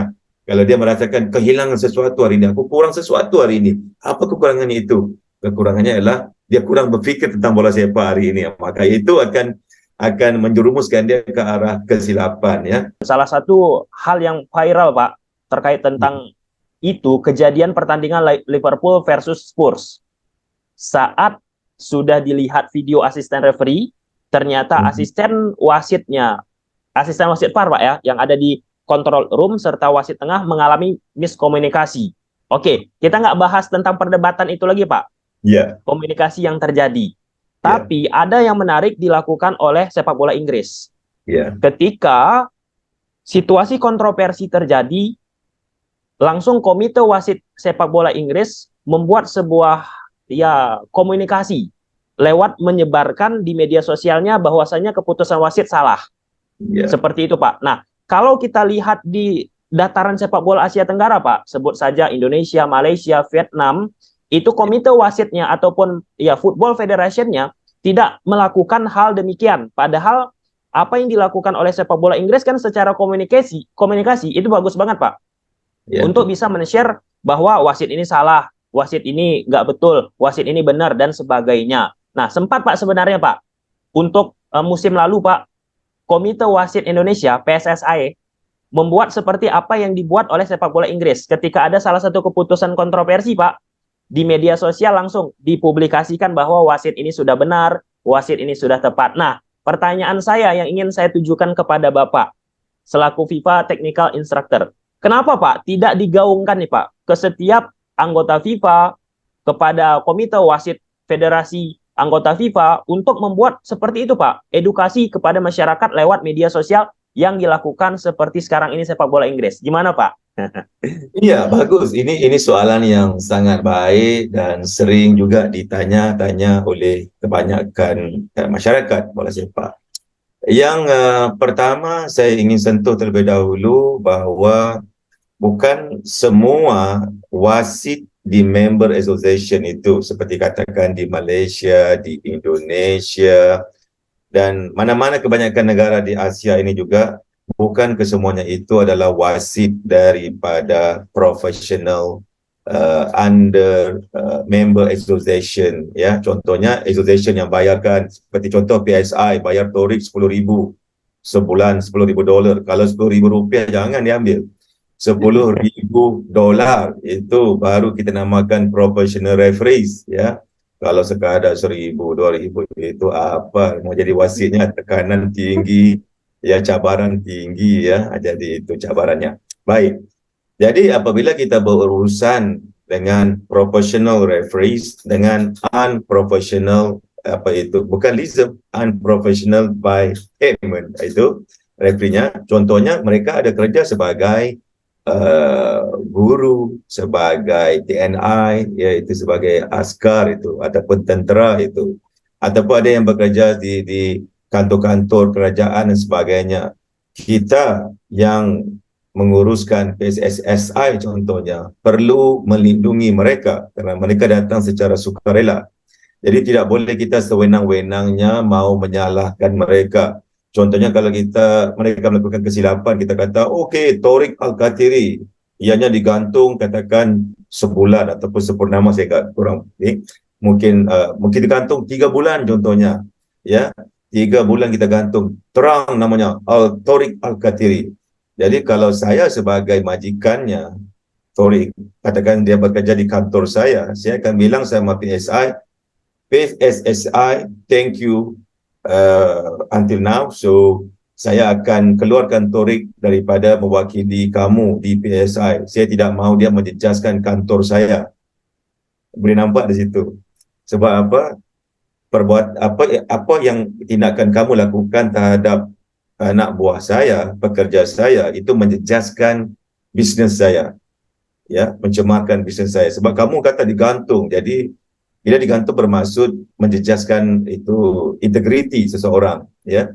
A: Kalau dia merasakan kehilangan sesuatu hari ini, aku kurang sesuatu hari ini. Apa kekurangannya itu? Kekurangannya adalah dia kurang berfikir tentang bola sepak hari ini. Maka itu akan menjerumuskan dia ke arah kesilapan, ya.
B: Salah satu hal yang viral, Pak, terkait tentang itu kejadian pertandingan Liverpool versus Spurs. Saat sudah dilihat video asisten referee, ternyata asisten wasit VAR, Pak, ya, yang ada di control room serta wasit tengah mengalami miskomunikasi. Oke, kita nggak bahas tentang perdebatan itu lagi, Pak.
A: Ya.
B: Komunikasi yang terjadi. Tapi ada yang menarik dilakukan oleh sepak bola Inggris. Ketika situasi kontroversi terjadi, langsung komite wasit sepak bola Inggris membuat sebuah komunikasi lewat menyebarkan di media sosialnya bahwasanya keputusan wasit salah. Seperti itu, Pak. Nah, kalau kita lihat di dataran sepak bola Asia Tenggara, Pak, sebut saja Indonesia, Malaysia, Vietnam, itu komite wasitnya ataupun Football Federation-nya tidak melakukan hal demikian. Padahal apa yang dilakukan oleh sepak bola Inggris kan secara komunikasi itu bagus banget, Pak. Untuk bisa men-share bahwa wasit ini salah, wasit ini nggak betul, wasit ini benar, dan sebagainya. Nah, sempat, Pak, sebenarnya, Pak, untuk musim lalu, Pak, Komite Wasit Indonesia, PSSI, membuat seperti apa yang dibuat oleh sepak bola Inggris. Ketika ada salah satu keputusan kontroversi, Pak, di media sosial langsung dipublikasikan bahwa wasit ini sudah benar, wasit ini sudah tepat. Nah, pertanyaan saya yang ingin saya tujukan kepada Bapak, selaku FIFA Technical Instructor, kenapa, Pak, tidak digaungkan nih, Pak, ke setiap anggota FIFA, kepada komite wasit federasi anggota FIFA untuk membuat seperti itu, Pak, edukasi kepada masyarakat lewat media sosial yang dilakukan seperti sekarang ini sepak bola Inggris. Gimana, Pak?
A: Iya, bagus. Ini soalan yang sangat baik dan sering juga ditanya-tanya oleh kebanyakan masyarakat bola sepak. Yang pertama saya ingin sentuh terlebih dahulu bahawa bukan semua wasit di member association itu, seperti katakan di Malaysia, di Indonesia, dan mana-mana kebanyakan negara di Asia ini juga, bukan kesemuanya itu adalah wasit daripada professional under member association, ya. Contohnya association yang bayarkan, seperti contoh PSI bayar Torik 10,000 sebulan, $10,000. Kalau RM10,000 jangan diambil. $10,000 itu baru kita namakan professional referees, ya. Kalau sekadar 1,000, 2,000 itu apa? Mau jadi wasitnya tekanan tinggi, ya, cabaran tinggi, ya. Jadi itu cabarannya. Baik. Jadi apabila kita berurusan dengan professional referees dengan unprofessional, apa itu? Bukan lism, unprofessional by payment, itu referee-nya. Contohnya mereka ada kerja sebagai guru, sebagai TNI, yaitu sebagai askar itu, ataupun tentera itu, ataupun ada yang bekerja di kantor-kantor kerajaan dan sebagainya. Kita yang menguruskan PSSI contohnya perlu melindungi mereka kerana mereka datang secara sukarela. Jadi tidak boleh kita sewenang-wenangnya mau menyalahkan mereka. Contohnya kalau mereka melakukan kesilapan, kita kata, okey, Torik Al-Khatiri, ianya digantung katakan sebulan ataupun sepurnama, saya agak kurang. Mungkin digantung 3 bulan contohnya. Ya, 3 bulan kita gantung. Terang namanya, Torik Al-Khatiri. Jadi kalau saya sebagai majikannya, Torik, katakan dia bekerja di kantor saya akan bilang sama PSSI, thank you until now, so saya akan keluarkan Torik daripada mewakili kamu di PSI. Saya tidak mahu dia menjejaskan kantor saya. Boleh nampak di situ. Sebab apa? Apa yang tindakan kamu lakukan terhadap anak buah saya, pekerja saya, itu menjejaskan bisnes saya. ya, mencemarkan bisnes saya. Sebab kamu kata digantung, jadi bila digantung bermaksud menjejaskan itu integriti seseorang, ya.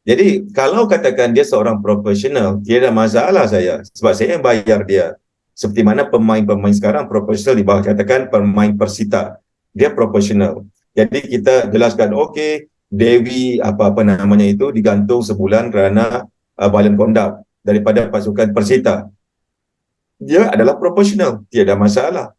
A: Jadi kalau katakan dia seorang profesional, tiada masalah saya, sebab saya yang bayar dia. Seperti mana pemain-pemain sekarang profesional di bawah, katakan pemain Persita, dia profesional. Jadi kita jelaskan, okey, Dewi apa-apa namanya itu digantung sebulan kerana violent conduct daripada pasukan Persita. Dia adalah profesional, tiada masalah.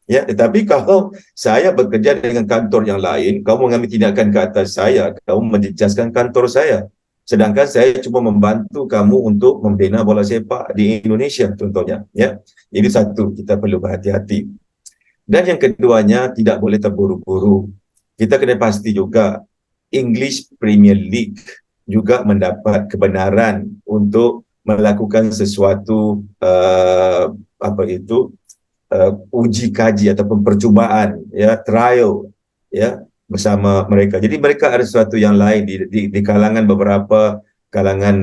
A: Ya, tetapi kalau saya bekerja dengan kantor yang lain, kamu mengambil tindakan ke atas saya, kamu menjejaskan kantor saya. Sedangkan saya cuma membantu kamu untuk membina bola sepak di Indonesia contohnya, ya. Ini satu, kita perlu berhati-hati. Dan yang keduanya, tidak boleh terburu-buru. Kita kena pasti juga English Premier League juga mendapat kebenaran untuk melakukan sesuatu uji kaji ataupun percubaan, ya, trial, ya, bersama mereka. Jadi mereka ada sesuatu yang lain di kalangan beberapa kalangan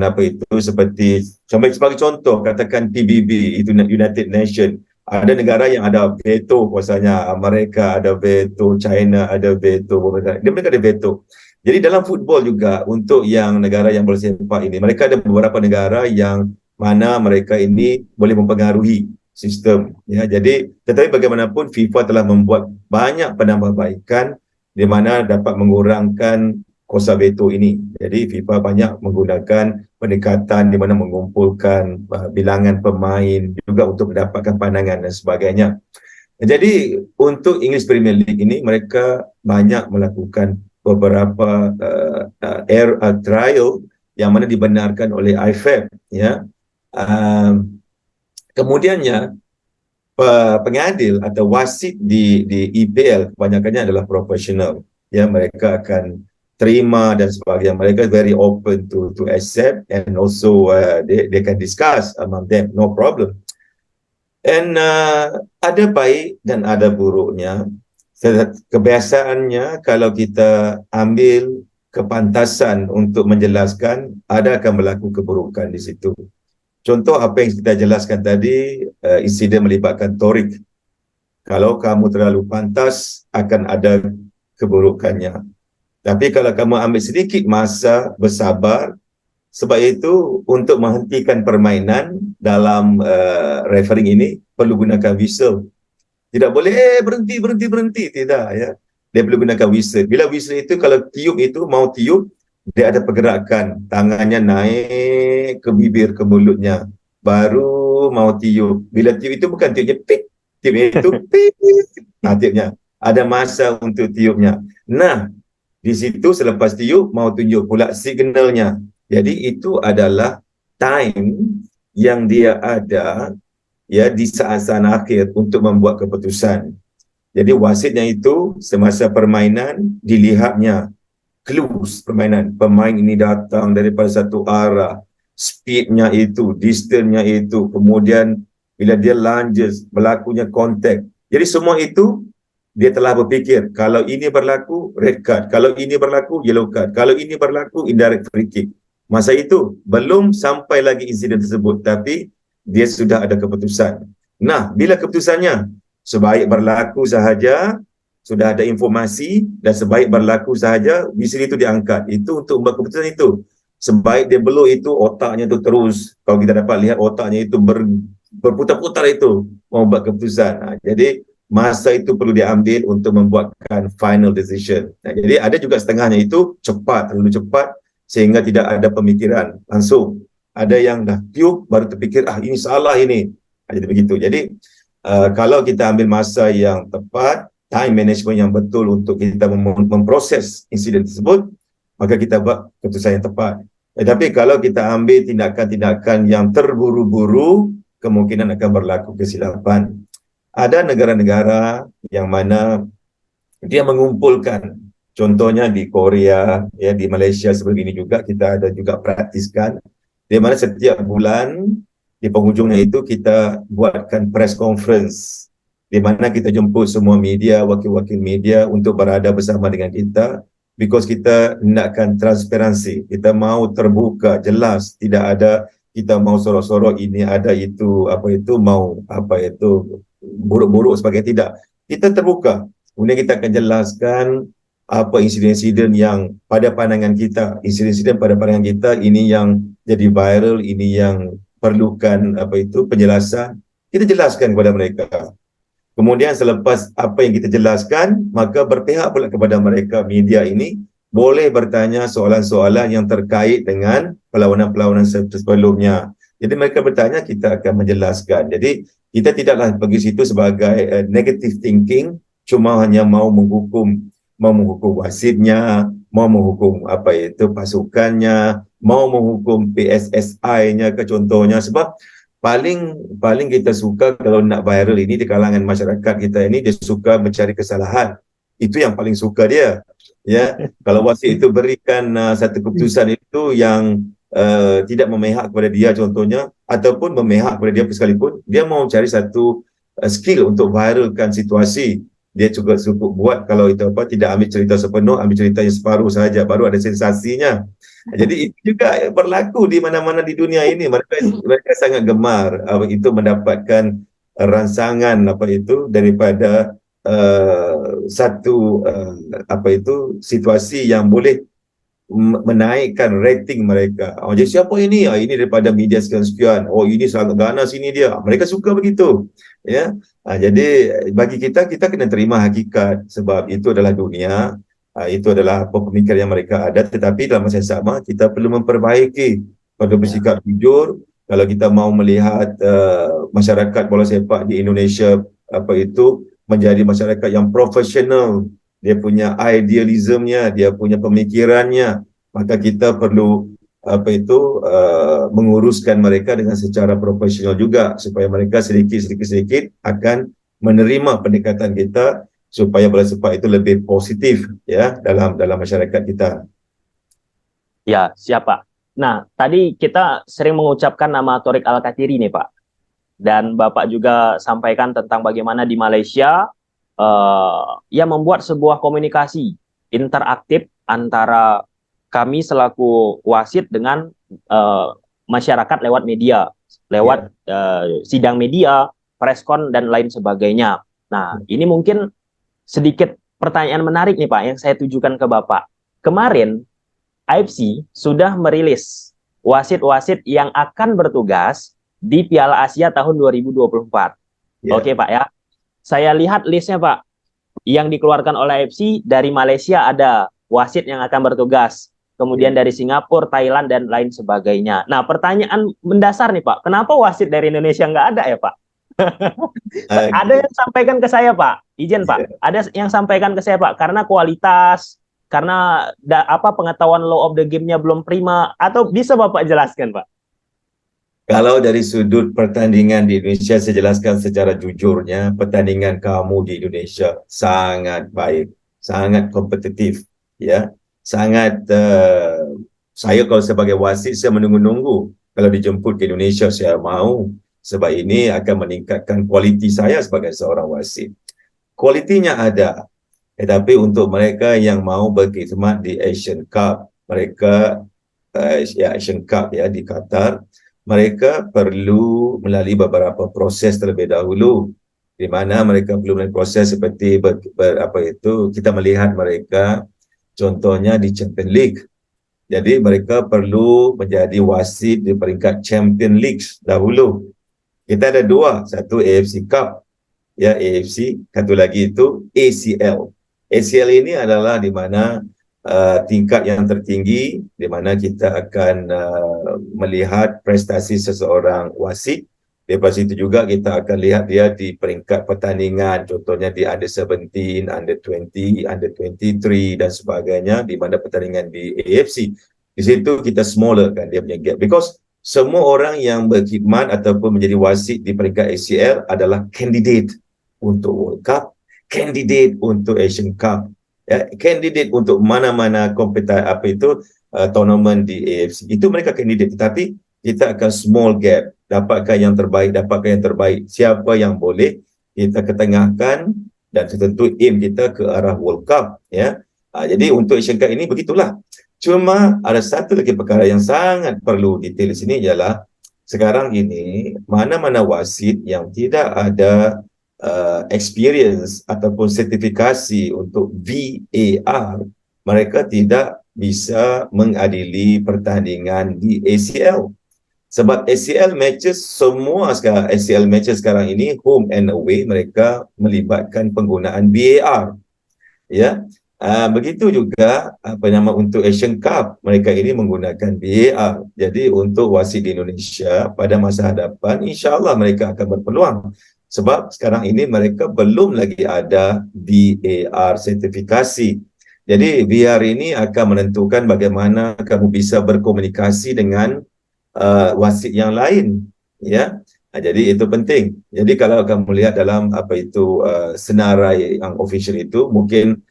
A: seperti sebagai contoh, katakan PBB, itu United Nation. Ada negara yang ada veto, kuasanya Amerika ada veto, China ada veto, mereka ada veto. Jadi dalam football juga, untuk yang negara yang bersepak ini, mereka ada beberapa negara yang mana mereka ini boleh mempengaruhi sistem, ya. Jadi tetapi bagaimanapun FIFA telah membuat banyak penambahbaikan di mana dapat mengurangkan kuasa veto ini. Jadi FIFA banyak menggunakan pendekatan di mana mengumpulkan bilangan pemain juga untuk mendapatkan pandangan dan sebagainya. Jadi untuk English Premier League ini mereka banyak melakukan beberapa trial yang mana dibenarkan oleh IFAB, ya. Kemudiannya pengadil atau wasit di EPL kebanyakannya adalah profesional, ya. Mereka akan terima dan sebagainya. Mereka very open to accept, and also they can discuss among them, no problem. And ada baik dan ada buruknya. Kebiasaannya kalau kita ambil kepantasan untuk menjelaskan, ada akan berlaku keburukan di situ. Contoh apa yang kita jelaskan tadi, insiden melibatkan Torik. Kalau kamu terlalu pantas, akan ada keburukannya. Tapi kalau kamu ambil sedikit masa, bersabar, sebab itu untuk menghentikan permainan dalam refereeing ini, perlu gunakan whistle. Tidak boleh, berhenti, tidak, ya. Dia perlu gunakan whistle. Bila whistle itu, kalau tiup itu, mau tiup, dia ada pergerakan, tangannya naik ke bibir, ke mulutnya, baru mau tiup. Bila tiup itu bukan tiupnya pik, tiupnya itu pik, nah tiupnya. Ada masa untuk tiupnya. Nah, di situ selepas tiup, mau tunjuk pula signalnya. Jadi itu adalah time yang dia ada, ya, di saat-saat akhir untuk membuat keputusan. Jadi wasitnya itu semasa permainan dilihatnya clues permainan. Pemain ini datang daripada satu arah, speednya itu, distance-nya itu, kemudian bila dia lunges, berlakunya kontak. Jadi semua itu dia telah berfikir, kalau ini berlaku, red card. Kalau ini berlaku, yellow card. Kalau ini berlaku, indirect free kick. Masa itu, belum sampai lagi insiden tersebut, tapi dia sudah ada keputusan. Nah, bila keputusannya, sebaik berlaku sahaja, sudah ada informasi, dan sebaik berlaku sahaja, whistle itu diangkat. Itu untuk membuat keputusan itu. Sebaik dia belum itu, otaknya itu terus. Kalau kita dapat lihat, otaknya itu berputar-putar itu, membuat keputusan. Nah, jadi, masa itu perlu diambil untuk membuatkan final decision. Nah, jadi ada juga setengahnya itu cepat, terlalu cepat, sehingga tidak ada pemikiran langsung. Ada yang dah tiup, baru terfikir, ini salah ini. Jadi begitu. Jadi, kalau kita ambil masa yang tepat, time management yang betul untuk kita memproses insiden tersebut, maka kita buat keputusan yang tepat. Tetapi kalau kita ambil tindakan-tindakan yang terburu-buru, kemungkinan akan berlaku kesilapan. Ada negara-negara yang mana dia mengumpulkan, contohnya di Korea, ya, di Malaysia seperti ini juga kita ada juga praktiskan, di mana setiap bulan di penghujungnya itu kita buatkan press conference, di mana kita jemput semua media, wakil-wakil media untuk berada bersama dengan kita, because kita nakkan transparansi, kita mau terbuka, jelas, tidak ada kita mau sorok-sorok ini ada itu apa itu mau apa itu buruk-buruk sebagai tidak. Kita terbuka. Kemudian kita akan jelaskan apa insiden-insiden yang pada pandangan kita, insiden-insiden pada pandangan kita ini yang jadi viral, ini yang perlukan apa itu penjelasan. Kita jelaskan kepada mereka. Kemudian selepas apa yang kita jelaskan, maka berpihak pula kepada mereka media ini boleh bertanya soalan-soalan yang terkait dengan perlawanan-perlawanan sebelumnya. Jadi mereka bertanya, kita akan menjelaskan. Jadi kita tidaklah pergi situ sebagai negative thinking, cuma hanya mau menghukum wasitnya, mau menghukum apa itu pasukannya, mau menghukum PSSI-nya ke contohnya, sebab paling kita suka kalau nak viral ini di kalangan masyarakat kita ini, dia suka mencari kesalahan. Itu yang paling suka dia. Ya, kalau wasit itu berikan satu keputusan itu yang tidak memihak kepada dia contohnya, ataupun memihak kepada dia sekalipun, dia mau cari satu skill untuk viralkan situasi. Dia juga cukup buat kalau itu apa, tidak ambil cerita sepenuh, ambil cerita yang separuh saja, baru ada sensasinya. Jadi itu juga berlaku di mana-mana di dunia ini. Mereka sangat gemar itu mendapatkan rangsangan apa itu daripada satu apa itu situasi yang boleh menaikkan rating mereka. Oh, jadi siapa ini? Ini daripada media sekian-sekian. Oh, ini sangat ganas ini dia. Mereka suka begitu. Ya. Jadi bagi kita kena terima hakikat, sebab itu adalah dunia. Itu adalah apa pemikiran yang mereka ada, tetapi dalam masa yang sama kita perlu memperbaiki, perlu bersikap jujur. Kalau kita mau melihat masyarakat bola sepak di Indonesia apa itu menjadi masyarakat yang profesional, dia punya idealismnya, dia punya pemikirannya, maka kita perlu apa itu menguruskan mereka dengan secara profesional juga, supaya mereka sedikit akan menerima pendekatan kita, supaya bola sepak itu lebih positif ya dalam masyarakat kita.
B: Ya, siapa? Nah, tadi kita sering mengucapkan nama Thoriq Al-Kathiri nih, Pak. Dan Bapak juga sampaikan tentang bagaimana di Malaysia ia membuat sebuah komunikasi interaktif antara kami selaku wasit dengan masyarakat lewat media, lewat sidang media, preskon, dan lain sebagainya. Nah, ini mungkin sedikit pertanyaan menarik nih Pak, yang saya tujukan ke Bapak. Kemarin, AFC sudah merilis wasit-wasit yang akan bertugas di Piala Asia tahun 2024. Oke Pak ya. Saya lihat listnya Pak, yang dikeluarkan oleh AFC dari Malaysia ada wasit yang akan bertugas, kemudian dari Singapura, Thailand, dan lain sebagainya. Nah, pertanyaan mendasar nih Pak, kenapa wasit dari Indonesia nggak ada ya Pak? Ada yang sampaikan ke saya Pak, izin Pak, ada yang sampaikan ke saya Pak, karena kualitas, karena pengetahuan law of the game-nya belum prima, atau bisa Bapak jelaskan Pak?
A: Kalau dari sudut pertandingan di Indonesia, saya jelaskan secara jujurnya, pertandingan kamu di Indonesia sangat baik, sangat kompetitif, ya, sangat. Saya kalau sebagai wasit, saya menunggu-nunggu kalau dijemput ke Indonesia, saya mau, sebab ini akan meningkatkan kualiti saya sebagai seorang wasit. Kualitinya ada, tetapi untuk mereka yang mau berkhidmat di Asian Cup, mereka Asian Cup ya di Qatar, mereka perlu melalui beberapa proses terlebih dahulu, di mana mereka perlu melalui proses seperti kita melihat mereka contohnya di Champions League. Jadi mereka perlu menjadi wasit di peringkat Champions League dahulu. Kita ada dua, satu AFC Cup ya, AFC, satu lagi itu ACL. ACL ini adalah di mana tingkat yang tertinggi, di mana kita akan melihat prestasi seseorang wasit. Lepas itu juga kita akan lihat dia di peringkat pertandingan, contohnya di Under 17, Under 20, Under 23 dan sebagainya, di mana pertandingan di AFC. Di situ kita smaller kan dia punya gap. Because semua orang yang berkhidmat ataupun menjadi wasit di peringkat ACL adalah candidate untuk World Cup, candidate untuk Asian Cup, ya, candidate untuk mana-mana kompetisi tournament di AFC. Itu mereka candidate, tetapi kita akan small gap, dapatkan yang terbaik. Siapa yang boleh kita ketengahkan, dan tentu aim kita ke arah World Cup, ya. Jadi untuk Asian Cup ini begitulah. Cuma ada satu lagi perkara yang sangat perlu detail di sini, ialah sekarang ini mana-mana wasit yang tidak ada experience ataupun sertifikasi untuk VAR, mereka tidak bisa mengadili pertandingan di ACL. Sebab ACL matches semua sekarang, ACL matches sekarang ini home and away mereka melibatkan penggunaan VAR. Ya, begitu juga apa nama untuk Asian Cup mereka ini menggunakan VAR. Jadi untuk wasit di Indonesia pada masa hadapan, insya-Allah mereka akan berpeluang. Sebab sekarang ini mereka belum lagi ada VAR sertifikasi. Jadi VAR ini akan menentukan bagaimana kamu bisa berkomunikasi dengan wasit yang lain, ya. Jadi itu penting. Jadi kalau kamu lihat dalam apa itu senarai yang official itu, mungkin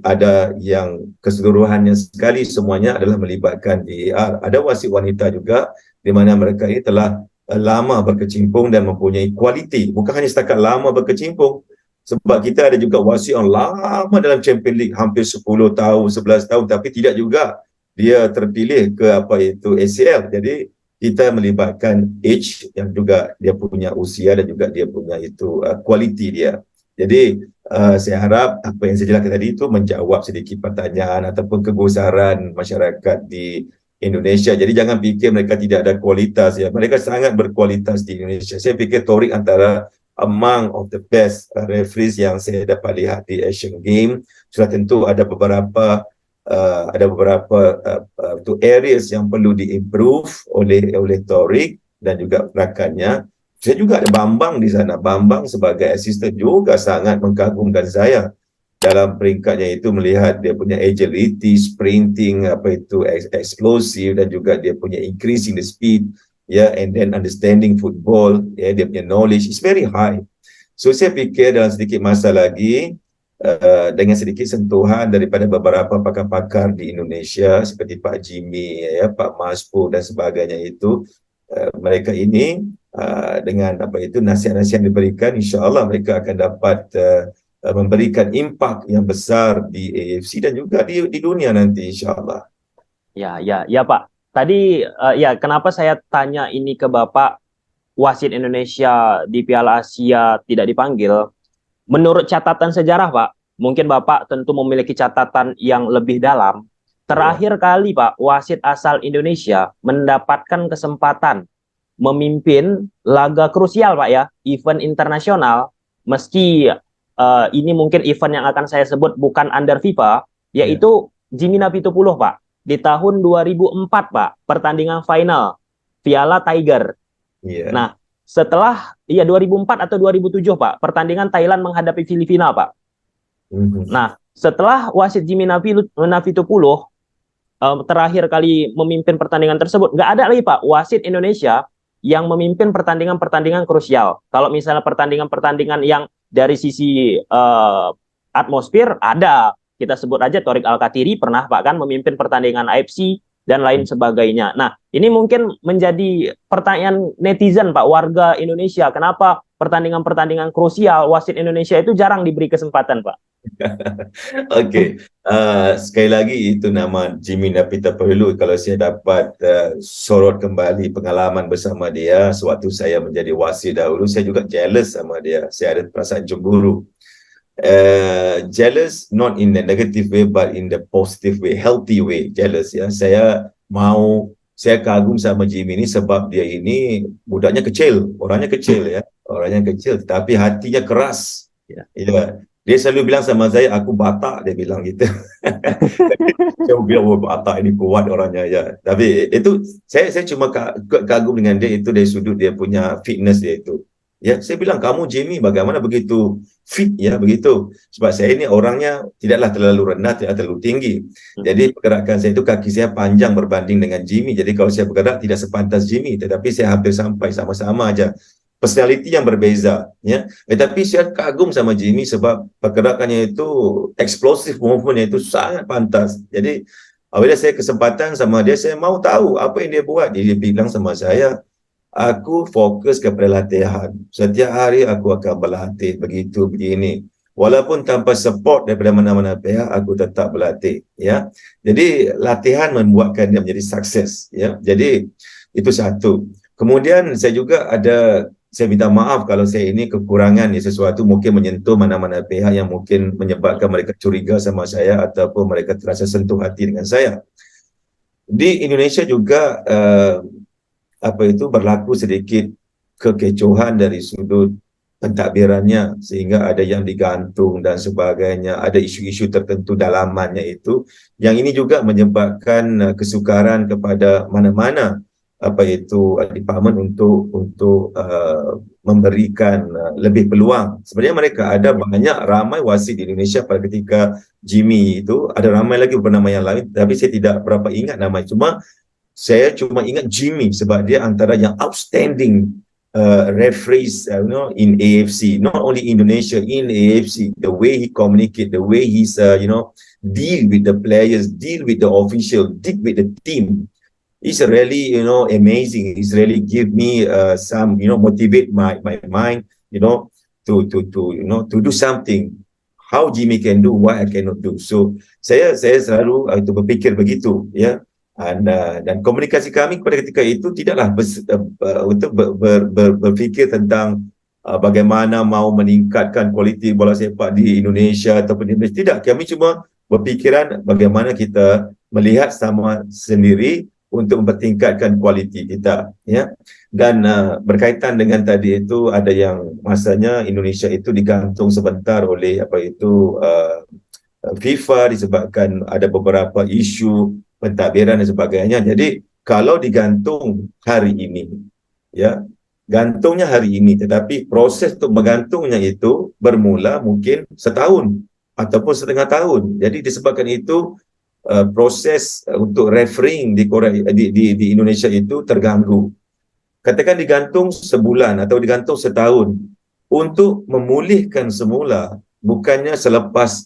A: ada yang keseluruhannya sekali semuanya adalah melibatkan VAR. Ada wasit wanita juga di mana mereka ini telah lama berkecimpung dan mempunyai kualiti. Bukan hanya setakat lama berkecimpung, sebab kita ada juga wasit yang lama dalam Champions League, hampir 10 tahun, 11 tahun, tapi tidak juga dia terpilih ke apa itu ACL. Jadi kita melibatkan age yang juga dia punya usia dan juga dia punya itu kualiti dia. Jadi saya harap apa yang saya jelaskan tadi itu menjawab sedikit pertanyaan ataupun kegusaran masyarakat di Indonesia. Jadi jangan fikir mereka tidak ada kualitas, ya. Mereka sangat berkualitas di Indonesia. Saya fikir Torik antara among of the best referees yang saya dapat lihat di Asian Games. Sudah tentu ada beberapa areas yang perlu diimprove oleh Torik dan juga rakannya. Saya juga ada Bambang di sana. Bambang sebagai asisten juga sangat mengagumkan saya dalam peringkatnya itu, melihat dia punya agility, sprinting, apa itu explosive, dan juga dia punya increasing the speed, ya, and then understanding football, ya, dia punya knowledge is very high. So saya fikir dalam sedikit masa lagi dengan sedikit sentuhan daripada beberapa pakar-pakar di Indonesia seperti Pak Jimmy, ya, Pak Maspo dan sebagainya itu, mereka ini dengan apa itu nasihat-nasihat yang diberikan, insya-Allah mereka akan dapat memberikan impak yang besar di AFC dan juga di dunia nanti, insya-Allah.
B: Ya Pak. Tadi ya kenapa saya tanya ini ke Bapak, wasit Indonesia di Piala Asia tidak dipanggil? Menurut catatan sejarah, Pak, mungkin Bapak tentu memiliki catatan yang lebih dalam. Terakhir kali, Pak, wasit asal Indonesia mendapatkan kesempatan memimpin laga krusial, Pak, ya, event internasional, meski ini mungkin event yang akan saya sebut bukan under FIFA, yaitu Jimmy Napitupuluh, Pak, di tahun 2004, Pak, pertandingan final Piala Tiger. Nah, setelah 2004 atau 2007, Pak, pertandingan Thailand menghadapi Filipina, Pak. Nah, setelah wasit Jimmy Napitupuluh terakhir kali memimpin pertandingan tersebut, nggak ada lagi, Pak, wasit Indonesia yang memimpin pertandingan-pertandingan krusial. Kalau misalnya pertandingan-pertandingan yang dari sisi atmosfer ada, kita sebut aja Torik Alkatiri pernah Pak kan memimpin pertandingan AFC dan lain sebagainya. Nah, ini mungkin menjadi pertanyaan netizen, Pak, warga Indonesia. Kenapa pertandingan-pertandingan krusial wasit Indonesia itu jarang diberi kesempatan, Pak?
A: Okey, sekali lagi itu nama Jimmy Napitupuluh. Kalau saya dapat sorot kembali pengalaman bersama dia sewaktu saya menjadi wasit dahulu, saya juga jealous sama dia. Saya ada perasaan cemburu. Jealous not in the negative way but in the positive way, healthy way. Jealous, ya. Saya kagum sama Jimmy ini sebab dia ini budaknya kecil, orangnya kecil, ya. Orangnya kecil tapi hatinya keras. Ya. Dia selalu bilang sama saya, aku Batak, dia bilang gitu. Saya bilang, oh, Batak ini kuat orangnya, ya. Tapi itu saya cuma kagum dengan dia itu dari sudut dia punya fitness dia itu. Ya, saya bilang, kamu Jimmy bagaimana begitu fit, ya, begitu. Sebab saya ini orangnya tidaklah terlalu rendah, tidak terlalu tinggi. Jadi pergerakan saya itu, kaki saya panjang berbanding dengan Jimmy. Jadi kalau saya bergerak tidak sepantas Jimmy, tetapi saya hampir sampai sama-sama aja. Personality yang berbeza, ya. Tetapi saya kagum sama Jimmy sebab pergerakannya itu, explosive movement-nya itu sangat pantas. Jadi apabila saya kesempatan sama dia, saya mau tahu apa yang dia buat. Dia bilang sama saya, aku fokus kepada latihan. Setiap hari aku akan berlatih begitu begini. Walaupun tanpa support daripada mana-mana pihak, aku tetap berlatih, ya. Jadi latihan membuatkan dia menjadi sukses, ya. Jadi itu satu. Kemudian saya minta maaf kalau saya ini kekurangan sesuatu mungkin menyentuh mana-mana pihak yang mungkin menyebabkan mereka curiga sama saya ataupun mereka terasa sentuh hati dengan saya. Di Indonesia juga berlaku sedikit kekecohan dari sudut pentadbirannya, sehingga ada yang digantung dan sebagainya, ada isu-isu tertentu dalamannya itu, yang ini juga menyebabkan kesukaran kepada mana-mana department untuk memberikan lebih peluang. Sebenarnya mereka ada ramai wasit di Indonesia pada ketika Jimmy itu, ada ramai lagi beberapa nama yang lain, tapi saya tidak berapa ingat nama. Saya cuma ingat Jimmy sebab dia antara yang outstanding referees in AFC, not only Indonesia, in AFC. The way he communicate, the way he's deal with the players, deal with the official, deal with the team, is really amazing. It's really give me some motivate my mind to do something. How Jimmy can do what I cannot do. So saya selalu berfikir begitu, ya. Dan komunikasi kami pada ketika itu tidaklah berfikir tentang bagaimana mau meningkatkan kualiti bola sepak di Indonesia ataupun di Indonesia. Tidak, kami cuma berfikiran bagaimana kita melihat sama sendiri untuk mempertingkatkan kualiti kita, ya. Dan berkaitan dengan tadi itu, ada yang masanya Indonesia itu digantung sebentar oleh FIFA disebabkan ada beberapa isu pentadbiran dan sebagainya. Jadi kalau digantung hari ini, ya, gantungnya hari ini, tetapi proses untuk menggantungnya itu bermula mungkin setahun ataupun setengah tahun. Jadi disebabkan itu proses untuk refereeing di Indonesia itu terganggu. Katakan digantung sebulan atau digantung setahun, untuk memulihkan semula bukannya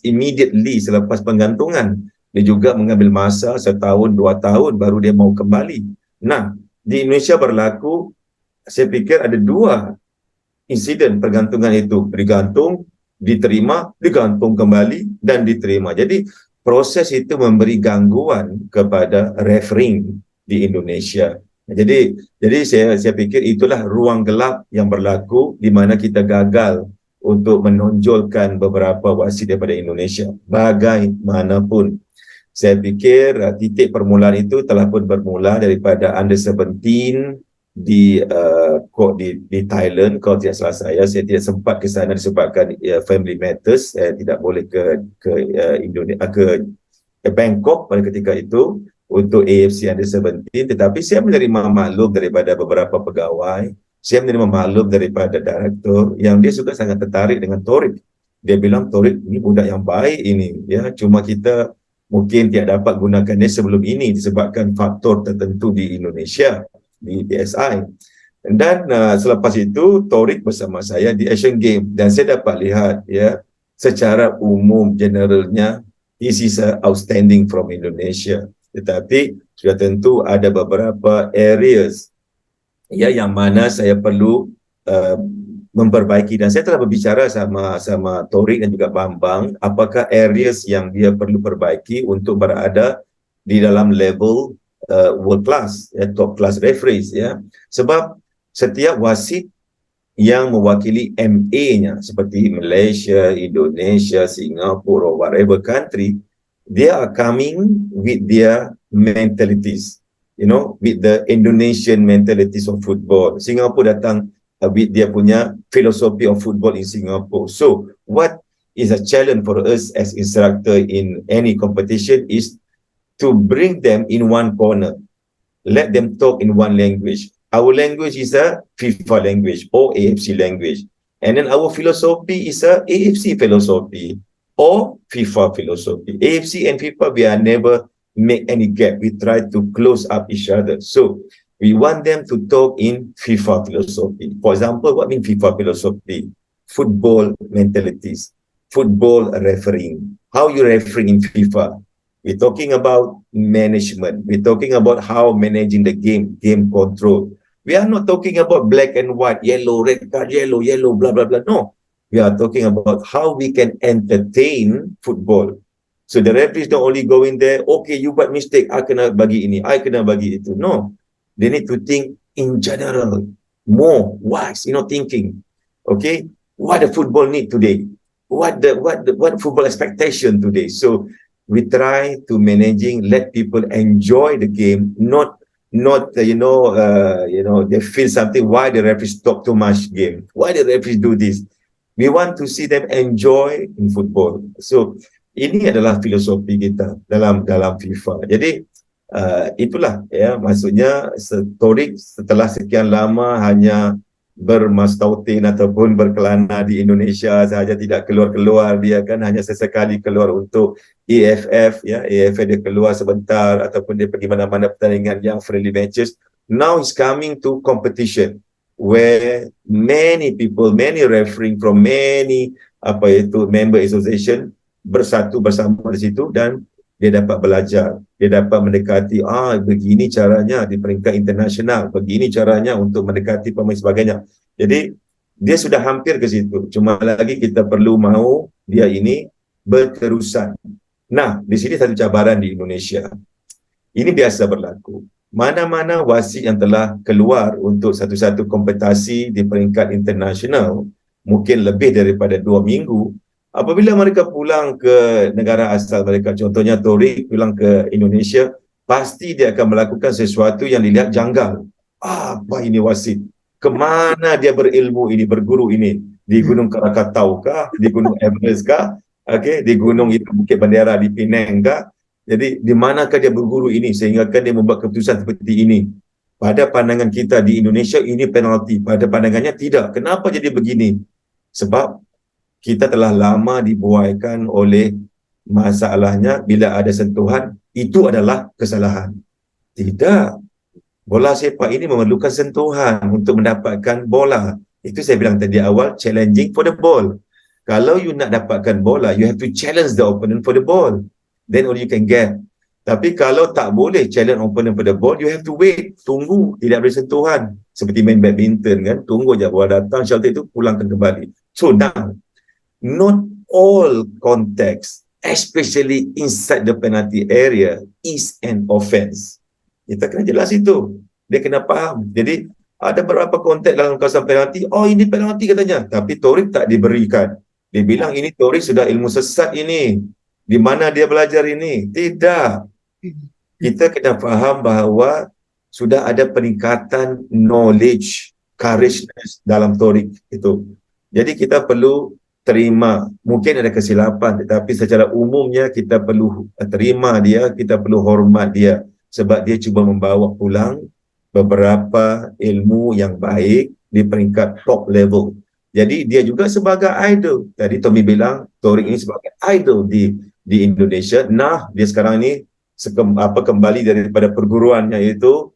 A: immediately selepas penggantungan. Dia juga mengambil masa setahun, 2 tahun baru dia mau kembali. Nah, di Indonesia berlaku, saya pikir ada 2 insiden pergantungan itu. Digantung, diterima, digantung kembali, dan diterima. Jadi, proses itu memberi gangguan kepada refereeing di Indonesia. Jadi saya pikir itulah ruang gelap yang berlaku di mana kita gagal untuk menonjolkan beberapa wasit daripada Indonesia. Bagaimanapun, saya pikir titik permulaan itu telah pun bermula daripada under 17 di Thailand. Kalau tidak salah saya tidak sempat ke sana disebabkan family matters. Saya tidak boleh ke Indonesia, ke Bangkok pada ketika itu untuk AFC under 17, tetapi saya menerima maklum daripada beberapa pegawai, saya menerima maklum daripada direktur yang dia juga sangat tertarik dengan Torik. Dia bilang, Torik ini budak yang baik ini, ya, cuma kita mungkin tidak dapat gunakan dia sebelum ini disebabkan faktor tertentu di Indonesia, di PSI. Dan selepas itu Torik bersama saya di Asian Games, dan saya dapat lihat, ya, secara umum generalnya this is outstanding from Indonesia. Tetapi sudah tentu ada beberapa areas, ya, yang mana saya perlu memperbaiki, dan saya telah berbicara sama Torik dan juga Bambang apakah areas yang dia perlu perbaiki untuk berada di dalam level world class, ya, top class referees, ya. Sebab setiap wasit yang mewakili MA-nya seperti Malaysia, Indonesia, Singapura, or whatever country, they are coming with their mentalities, with the Indonesian mentalities of football. Singapore datang with dia punya philosophy of football in Singapore. So, what is a challenge for us as instructor in any competition is to bring them in one corner. Let them talk in one language. Our language is a FIFA language or AFC language. And then our philosophy is a AFC philosophy or FIFA philosophy. AFC and FIFA, we are never make any gap. We try to close up each other. So we want them to talk in FIFA philosophy. For example, what means FIFA philosophy? Football mentalities, football refereeing. How you refereeing in FIFA? We're talking about management. We're talking about how managing the game control. We are not talking about black and white, yellow, red card, yellow, blah, blah, blah. No. We are talking about how we can entertain football. So the referees don't only go in there, okay, you buat mistake, I kena bagi ini, I kena bagi itu. No. They need to think in general, more wise, thinking. Okay, what the football need today? What football expectation today? So we try to managing, let people enjoy the game, not they feel something. Why the referee stop too much game? Why the referee do this? We want to see them enjoy in football. So ini adalah filosofi kita dalam FIFA. Jadi itulah ya, maksudnya Torik setelah sekian lama hanya bermastautin ataupun berkelana di Indonesia saja, tidak keluar-keluar, dia kan hanya sesekali keluar untuk AFF ya, AFF dia keluar sebentar ataupun dia pergi mana-mana pertandingan yang friendly matches. Now he's coming to competition where many people, many refereeing from many member association bersatu bersama di situ, dan dia dapat belajar, dia dapat mendekati begini caranya di peringkat internasional, begini caranya untuk mendekati pemain sebagainya. Jadi dia sudah hampir ke situ, cuma lagi kita perlu mau dia ini berterusan. Nah, di sini satu cabaran di Indonesia. Ini biasa berlaku. Mana-mana wasit yang telah keluar untuk satu-satu kompetisi di peringkat internasional, mungkin lebih daripada 2 minggu, apabila mereka pulang ke negara asal mereka, contohnya Torik pulang ke Indonesia, pasti dia akan melakukan sesuatu yang dilihat janggal. Apa ini wasit? Kemana dia berilmu ini, berguru ini? Di Gunung Krakatau kah? Di Gunung Everest kah? Okay, di Gunung itu Bukit Bendera di Penang kah? Jadi di manakah dia berguru ini sehingga dia membuat keputusan seperti ini? Pada pandangan kita di Indonesia ini penalti, pada pandangannya tidak. Kenapa jadi begini? Sebab kita telah lama dibuaikan oleh masalahnya bila ada sentuhan, itu adalah kesalahan. Tidak. Bola sepak ini memerlukan sentuhan untuk mendapatkan bola. Itu saya bilang tadi awal, challenging for the ball. Kalau you nak dapatkan bola, you have to challenge the opponent for the ball. Then only you can get. Tapi kalau tak boleh challenge opponent for the ball, you have to wait. Tunggu, tidak ada sentuhan. Seperti main badminton kan, tunggu je bola datang, shelter itu pulangkan kembali. So now, not all context, especially inside the penalty area, is an offense. Kita kena jelas itu. Dia kena faham. Jadi, ada beberapa konteks dalam kawasan penalti, ini penalti katanya. Tapi Torik tak diberikan. Dia bilang ini Torik sudah ilmu sesat ini. Di mana dia belajar ini? Tidak. Kita kena faham bahawa sudah ada peningkatan knowledge, courageous dalam Torik itu. Jadi kita perlu terima, mungkin ada kesilapan, tetapi secara umumnya kita perlu terima dia, kita perlu hormat dia, sebab dia cuba membawa pulang beberapa ilmu yang baik di peringkat top level. Jadi dia juga sebagai idol. Tadi Tommy bilang Torik ini sebagai idol di Indonesia. Nah, dia sekarang ini kembali daripada perguruannya itu,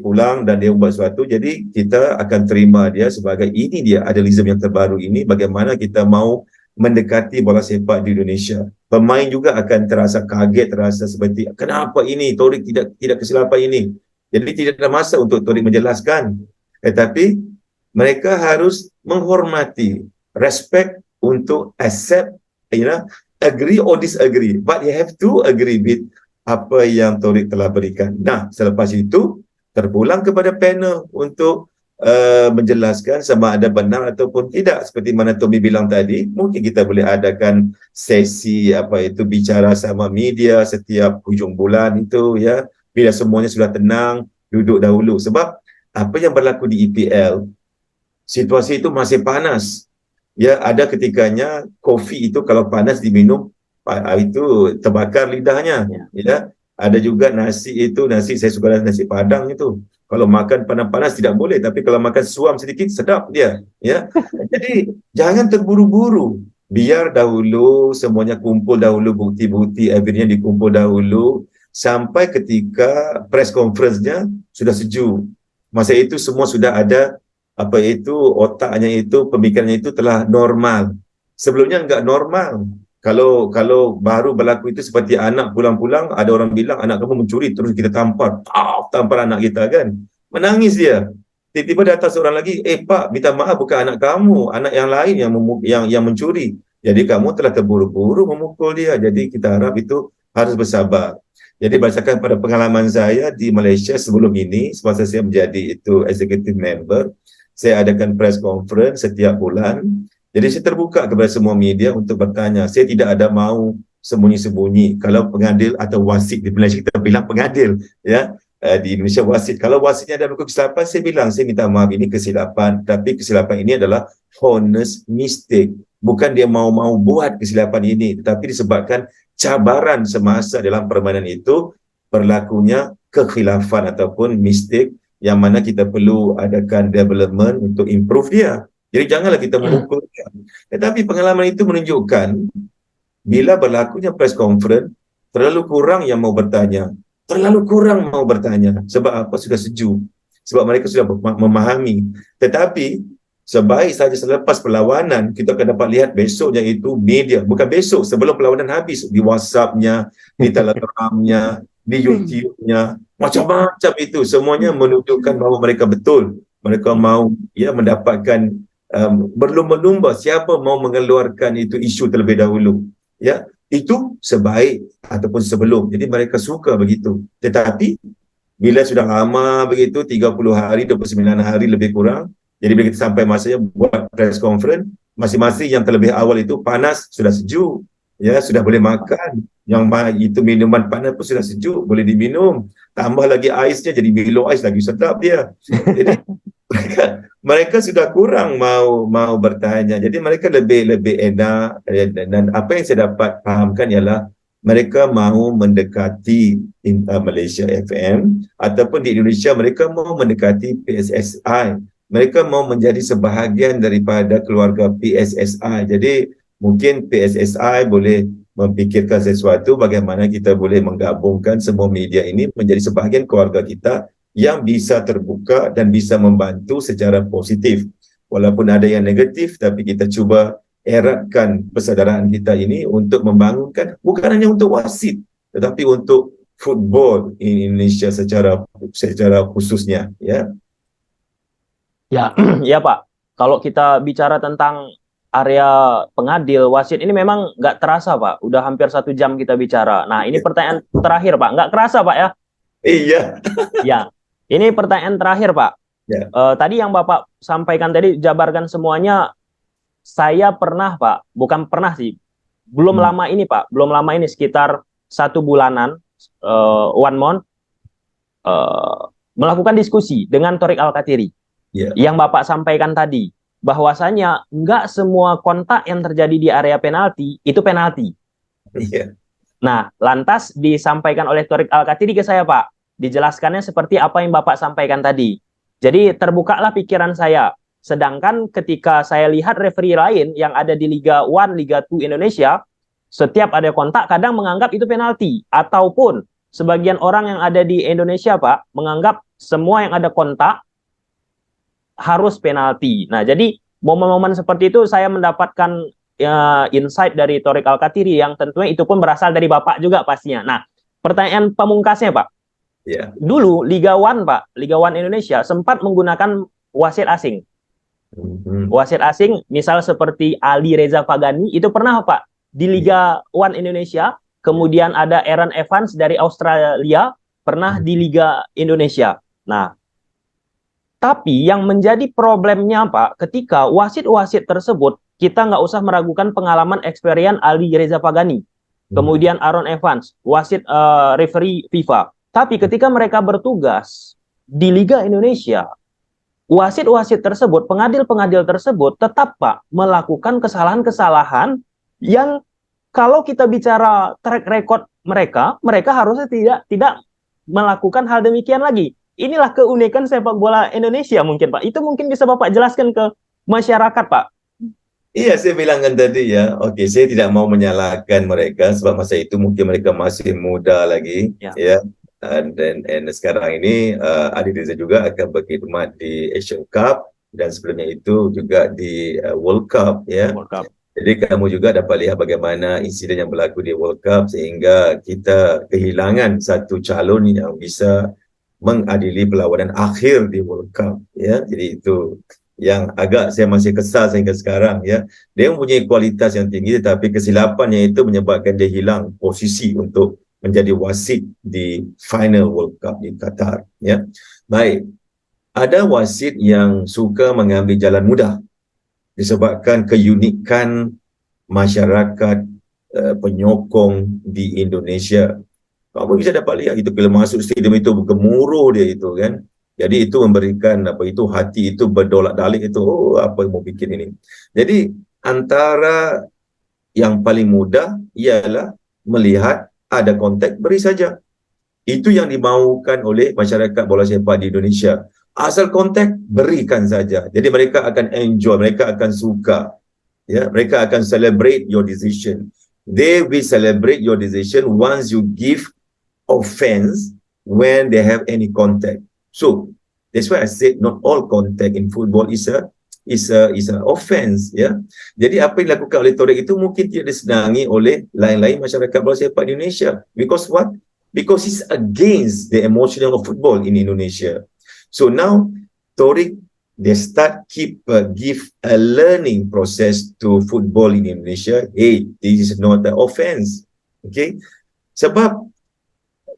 A: pulang dan dia buat sesuatu. Jadi kita akan terima dia sebagai ini dia idealism yang terbaru ini, bagaimana kita mau mendekati bola sepak di Indonesia. Pemain juga akan terasa kaget, terasa seperti kenapa ini Torik tidak kesilapan ini. Jadi tidak ada masa untuk Torik menjelaskan. Tetapi mereka harus menghormati, respect untuk accept, agree or disagree. But you have to agree with apa yang Torik telah berikan. Nah, selepas itu terpulang kepada panel untuk menjelaskan sama ada benar ataupun tidak. Seperti mana Tommy bilang tadi, mungkin kita boleh adakan sesi bicara sama media setiap hujung bulan itu ya, bila semuanya sudah tenang, duduk dahulu. Sebab apa yang berlaku di EPL, situasi itu masih panas. Ya, ada ketikanya kopi itu kalau panas diminum itu terbakar lidahnya. Ya, ada juga nasi saya suka nasi Padang itu. Kalau makan panas-panas tidak boleh, tapi kalau makan suam sedikit sedap dia. Ya, jadi jangan terburu-buru. Biar dahulu semuanya kumpul dahulu, bukti-bukti evidence dikumpul dahulu sampai ketika press conference-nya sudah sejuk. Masa itu semua sudah ada otaknya itu, pemikirannya itu telah normal. Sebelumnya enggak normal. Kalau baru berlaku itu seperti anak pulang-pulang, ada orang bilang anak kamu mencuri, terus kita tampar anak kita kan. Menangis dia. Tiba-tiba datang seorang lagi, Pak, minta maaf, bukan anak kamu, anak yang lain yang mencuri. Jadi kamu telah terburu-buru memukul dia. Jadi kita harap itu harus bersabar. Jadi berdasarkan pada pengalaman saya di Malaysia sebelum ini, semasa saya menjadi itu executive member, saya adakan press conference setiap bulan. Jadi saya terbuka kepada semua media untuk bertanya. Saya tidak ada mau sembunyi-sembunyi. Kalau pengadil atau wasit di Malaysia, kita bilang pengadil, ya, di Indonesia wasit. Kalau wasitnya ada berlaku kesilapan, saya bilang, saya minta maaf, ini kesilapan. Tapi kesilapan ini adalah honest mistake. Bukan dia mau buat kesilapan ini, tetapi disebabkan cabaran semasa dalam permainan itu berlakunya kekhilafan ataupun mistake yang mana kita perlu adakan development untuk improve dia. Jadi janganlah kita memukul dia. Tetapi pengalaman itu menunjukkan bila berlakunya press conference, terlalu kurang yang mau bertanya. Terlalu kurang mau bertanya. Sebab apa? Sudah sejuk. Sebab mereka sudah memahami. Tetapi sebaik saja selepas perlawanan, kita akan dapat lihat besoknya itu media. Bukan besok, sebelum perlawanan habis. Di WhatsApp-nya, di Telegram-nya, di YouTube-nya. Macam-macam itu. Semuanya menunjukkan bahawa mereka betul. Mereka mau mendapatkan berlumba-lumba siapa mau mengeluarkan itu isu terlebih dahulu. Ya, itu sebaik ataupun sebelum. Jadi mereka suka begitu. Tetapi bila sudah lama begitu 30 hari, 29 hari lebih kurang, jadi bila kita sampai masanya buat press conference, masing-masing yang terlebih awal itu panas sudah sejuk, ya sudah boleh makan. Yang itu minuman panas pun sudah sejuk, boleh diminum. Tambah lagi aisnya, jadi Milo ais lagi sedap dia. Jadi mereka sudah kurang mau bertanya. Jadi mereka lebih enak, dan apa yang saya dapat fahamkan ialah mereka mahu mendekati Malaysia FM ataupun di Indonesia mereka mahu mendekati PSSI. Mereka mahu menjadi sebahagian daripada keluarga PSSI. Jadi mungkin PSSI boleh memfikirkan sesuatu bagaimana kita boleh menggabungkan semua media ini menjadi sebahagian keluarga kita yang bisa terbuka dan bisa membantu secara positif. Walaupun ada yang negatif, tapi kita cuba eratkan persaudaraan kita ini untuk membangunkan, bukan hanya untuk wasit, tetapi untuk football di Indonesia secara khususnya. Ya,
B: Ya, ya Pak. Kalau kita bicara tentang area pengadil, wasit ini memang nggak terasa Pak. Udah hampir 1 jam kita bicara. Nah, ini pertanyaan terakhir Pak. Nggak kerasa Pak ya?
A: Iya.
B: Ya, ini pertanyaan terakhir Pak.
A: Ya.
B: Tadi yang Bapak sampaikan tadi, jabarkan semuanya, saya pernah Pak, bukan pernah sih, belum lama ini Pak, belum lama ini sekitar 1 bulanan, 1 month, melakukan diskusi dengan Thoriq Al-Kathiri. Yang Bapak sampaikan tadi, bahwasanya nggak semua kontak yang terjadi di area penalti itu penalti. Nah, lantas disampaikan oleh Thoriq Al-Kathiri ke saya Pak, dijelaskannya seperti apa yang Bapak sampaikan tadi. Jadi terbukalah pikiran saya. Sedangkan ketika saya lihat referee lain yang ada di Liga 1, Liga 2 Indonesia, setiap ada kontak kadang menganggap itu penalti. Ataupun sebagian orang yang ada di Indonesia Pak, menganggap semua yang ada kontak harus penalti. Nah, jadi momen-momen seperti itu saya mendapatkan insight dari Thoriq Al-Kathiri yang tentunya itu pun berasal dari Bapak juga pastinya. Nah, pertanyaan pamungkasnya Pak. Dulu Liga 1 Pak, Liga 1 Indonesia sempat menggunakan wasit asing. Wasit asing misal seperti Ali Reza Pagani itu pernah Pak di Liga 1 Indonesia. Kemudian ada Aaron Evans dari Australia pernah di Liga Indonesia. Nah, tapi yang menjadi problemnya Pak, ketika wasit-wasit tersebut, kita nggak usah meragukan pengalaman experience Ali Reza Pagani, kemudian Aaron Evans, wasit referee FIFA. Tapi ketika mereka bertugas di Liga Indonesia, wasit-wasit tersebut, pengadil-pengadil tersebut tetap Pak melakukan kesalahan-kesalahan yang kalau kita bicara track record mereka harusnya tidak melakukan hal demikian lagi. Inilah keunikan sepak bola Indonesia mungkin Pak. Itu mungkin bisa Bapak jelaskan ke masyarakat Pak.
A: Iya, saya bilangkan tadi ya. Oke, saya tidak mau menyalahkan mereka sebab masa itu mungkin mereka masih muda lagi, ya. Dan sekarang ini Adi Reza juga akan berkhidmat di Asian Cup dan sebelumnya itu juga di World Cup, ya.
B: World Cup.
A: Jadi kamu juga dapat lihat bagaimana insiden yang berlaku di World Cup sehingga kita kehilangan satu calon yang bisa mengadili perlawanan akhir di World Cup, ya. Jadi itu yang agak saya masih kesal sehingga sekarang, ya. Dia mempunyai kualitas yang tinggi tetapi kesilapannya itu menyebabkan dia hilang posisi untuk menjadi wasit di final World Cup di Qatar, ya. Baik, ada wasit yang suka mengambil jalan mudah disebabkan keunikan masyarakat penyokong di Indonesia. Kamu bisa dapat lihat itu bila masuk stadium itu gemuruh dia itu kan. Jadi itu memberikan apa itu hati itu berdolak-dalik itu, oh apa yang mau bikin ini. Jadi antara yang paling mudah ialah melihat ada konteks, beri saja. Itu yang dimaukan oleh masyarakat bola sepak di Indonesia. Asal konteks, berikan saja. Jadi mereka akan enjoy, mereka akan suka. Ya, mereka akan celebrate your decision. They will celebrate your decision once you give offense when they have any contact. So that's why I said not all contact in football is a offense, ya. Jadi apa yang dilakukan oleh Torek itu mungkin tidak disenangi oleh lain-lain masyarakat bola sepak di Indonesia. Because what? Because it's against the emotional of football in Indonesia. So now Torek they give a learning process to football in Indonesia. Hey, this is not an offense. Okay? Sebab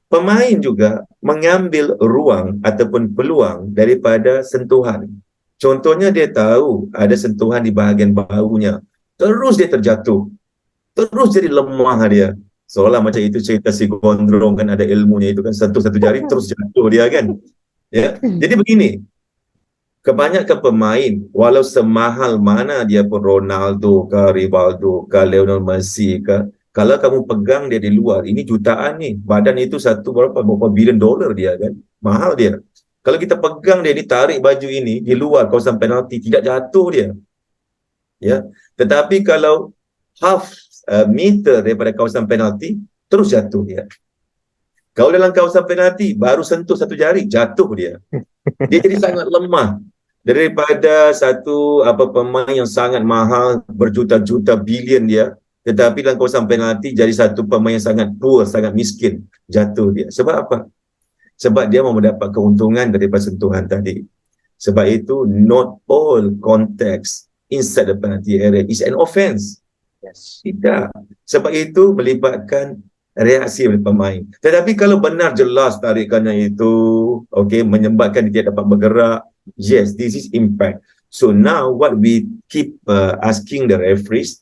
A: pemain juga mengambil ruang ataupun peluang daripada sentuhan. Contohnya dia tahu ada sentuhan di bahagian bahunya. Terus dia terjatuh. Terus jadi lemah dia. Seolah macam itu cerita si Gondrong kan, ada ilmunya itu kan, sentuh satu jari terus jatuh dia kan. Ya. Jadi begini, kebanyakan pemain walau semahal mana dia pun, Ronaldo ke, Rivaldo ke, Lionel Messi ke, kalau kamu pegang dia di luar, ini jutaan nih, badan itu berapa bilion dolar dia kan, mahal dia. Kalau kita pegang dia, ditarik baju ini di luar kawasan penalti, tidak jatuh dia, ya. Tetapi kalau half meter daripada kawasan penalti, terus jatuh dia. Kalau dalam kawasan penalti baru sentuh satu jari, jatuh dia. Dia jadi sangat lemah daripada satu pemain yang sangat mahal, berjuta-juta bilion dia, tetapi dalam kawasan penalti jadi satu pemain yang sangat poor, sangat miskin, jatuh dia. Sebab apa? Sebab dia mau mendapat keuntungan daripada sentuhan tadi. Sebab itu not all context inside the penalty area is an offense.
B: Yes.
A: Tidak. Sebab itu melibatkan reaksi oleh pemain. Tetapi kalau benar jelas tarikannya itu, okay, menyebabkan dia tidak dapat bergerak, yes, this is impact. So now what we keep asking the referees,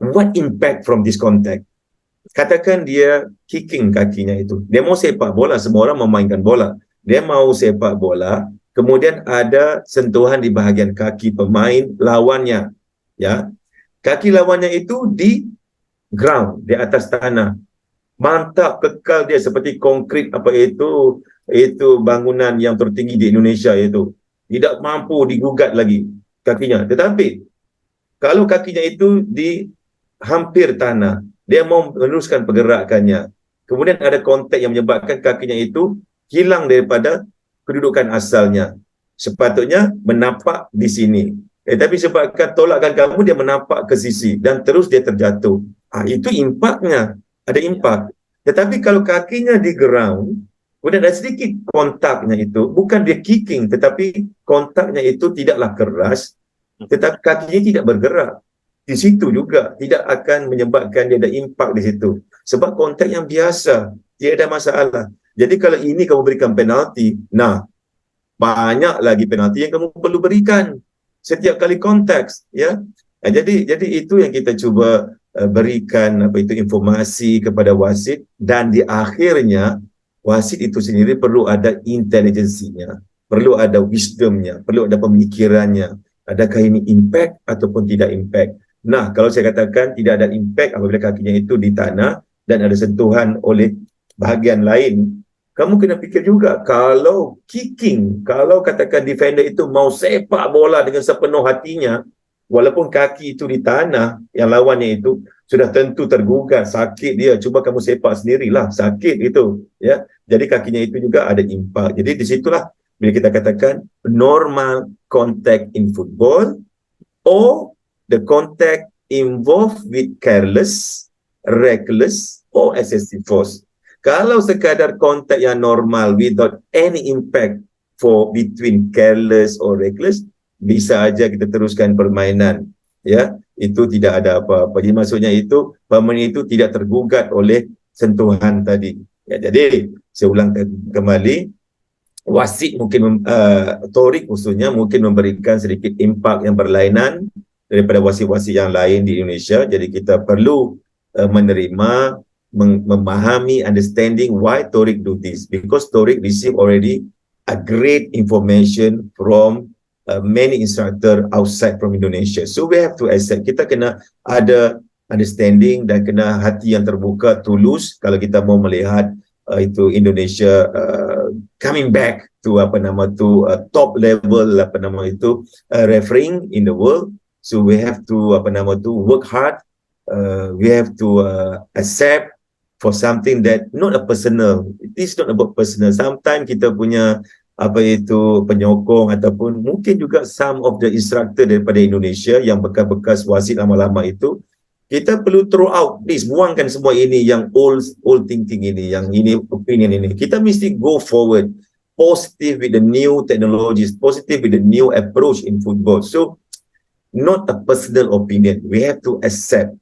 A: what impact from this contact? Katakan dia kicking kakinya itu. Dia mau sepak bola, semua orang memainkan bola. Dia mau sepak bola, kemudian ada sentuhan di bahagian kaki pemain lawannya, ya. Kaki lawannya itu di ground, di atas tanah. Mantap, kekal dia seperti konkrit itu bangunan yang tertinggi di Indonesia itu. Tidak mampu digugat lagi kakinya. Tetapi kalau kakinya itu di hampir tanah, dia mau meneruskan pergerakannya. Kemudian ada kontak yang menyebabkan kakinya itu hilang daripada kedudukan asalnya. Sepatutnya menapak di sini. Tapi sebabkan tolakan kamu, dia menapak ke sisi dan terus dia terjatuh. Itu impaknya. Ada impak. Tetapi kalau kakinya di ground, kemudian ada sedikit kontaknya itu, bukan dia kicking, tetapi kontaknya itu tidaklah keras, tetapi kakinya tidak bergerak. Di situ juga tidak akan menyebabkan dia ada impak di situ. Sebab kontak yang biasa, tidak ada masalah. Jadi kalau ini kamu berikan penalti, nah, banyak lagi penalti yang kamu perlu berikan setiap kali konteks, ya. Jadi itu yang kita cuba berikan informasi kepada wasit, dan di akhirnya wasit itu sendiri perlu ada intelijensinya, perlu ada wisdomnya, perlu ada pemikirannya. Adakah ini impact ataupun tidak impact? Nah, kalau saya katakan tidak ada impact apabila kakinya itu di tanah dan ada sentuhan oleh bahagian lain, kamu kena fikir juga, kalau kicking, kalau katakan defender itu mau sepak bola dengan sepenuh hatinya, walaupun kaki itu di tanah, yang lawannya itu sudah tentu tergugat, sakit dia. Cuba kamu sepak sendirilah, sakit itu, ya. Jadi kakinya itu juga ada impak. Jadi disitulah bila kita katakan normal contact in football, or the contact involved with careless, reckless, or excessive force. Kalau sekadar kontak yang normal without any impact, for between careless or reckless, bisa aja kita teruskan permainan, ya, itu tidak ada apa-apa. Jadi maksudnya itu permainan itu tidak tergugat oleh sentuhan tadi. Ya, jadi saya ulang kembali, wasit mungkin Torik khususnya mungkin memberikan sedikit impak yang berlainan daripada wasit-wasit yang lain di Indonesia. Jadi kita perlu menerima, memahami, understanding why Torik do this, because Torik receive already a great information from many instructor outside from Indonesia. So we have to accept, kita kena ada understanding dan kena hati yang terbuka, tulus kalau kita mau melihat itu Indonesia coming back to top level refereeing in the world. So we have to work hard. We have to accept for something that not a personal. It is not about personal. Sometimes kita punya penyokong ataupun mungkin juga some of the instructor daripada Indonesia yang bekas-bekas wasit lama-lama itu, kita perlu throw out, please, buangkan semua ini yang old thinking ini, yang ini opinion ini. Kita mesti go forward, positive with the new technologies, positive with the new approach in football. So, not a personal opinion. We have to accept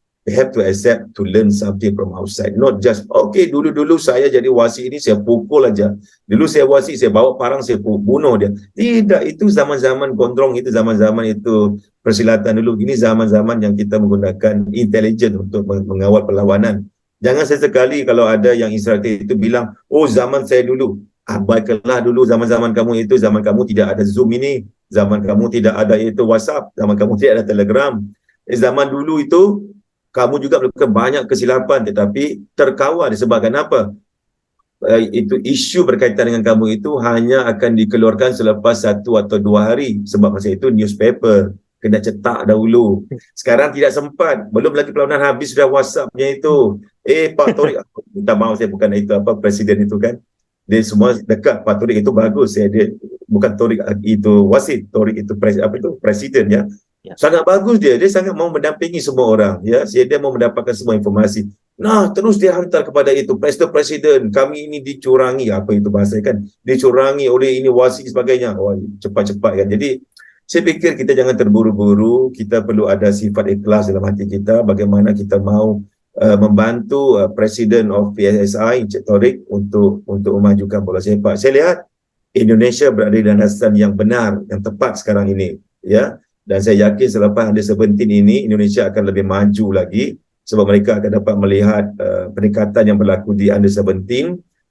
A: to learn something from outside. Not just, okay, dulu-dulu saya jadi wasit ini, saya pukul aja. Dulu saya wasit, saya bawa parang, saya bunuh dia. Tidak, itu zaman-zaman gondrong, itu zaman-zaman itu persilatan dulu. Ini zaman-zaman yang kita menggunakan intelijen untuk mengawal perlawanan. Jangan sesekali kalau ada yang instruktur itu bilang, oh zaman saya dulu. Abaikanlah dulu zaman-zaman kamu itu, zaman kamu tidak ada Zoom ini, zaman kamu tidak ada itu WhatsApp, zaman kamu tidak ada Telegram. Zaman dulu itu, kamu juga melakukan banyak kesilapan tetapi terkawal disebabkan apa? Itu isu berkaitan dengan kamu itu hanya akan dikeluarkan selepas 1 atau 2 hari sebab masa itu newspaper kena cetak dahulu. Sekarang tidak sempat, belum lagi perlawanan habis sudah WhatsApp-nya itu. Pak Torik, minta maaf saya bukan itu presiden itu kan. Dia semua dekat, Pak Torik itu bagus ya, dia bukan Torik itu wasit, Torik itu presiden ya. Sangat bagus dia sangat mau mendampingi semua orang ya, dia mau mendapatkan semua informasi. Nah, terus dia hantar kepada itu presiden, kami ini dicurangi, apa itu bahasa kan, dicurangi oleh ini wasit sebagainya. Wah, cepat-cepat kan. Jadi saya pikir kita jangan terburu-buru, kita perlu ada sifat ikhlas dalam hati kita, bagaimana kita mau membantu presiden of PSSI Encik Torik untuk memajukan bola sepak. Saya lihat Indonesia berada di landasan yang benar, yang tepat sekarang ini ya. Dan saya yakin selepas Under 17 ini, Indonesia akan lebih maju lagi sebab mereka akan dapat melihat peningkatan yang berlaku di Under 17.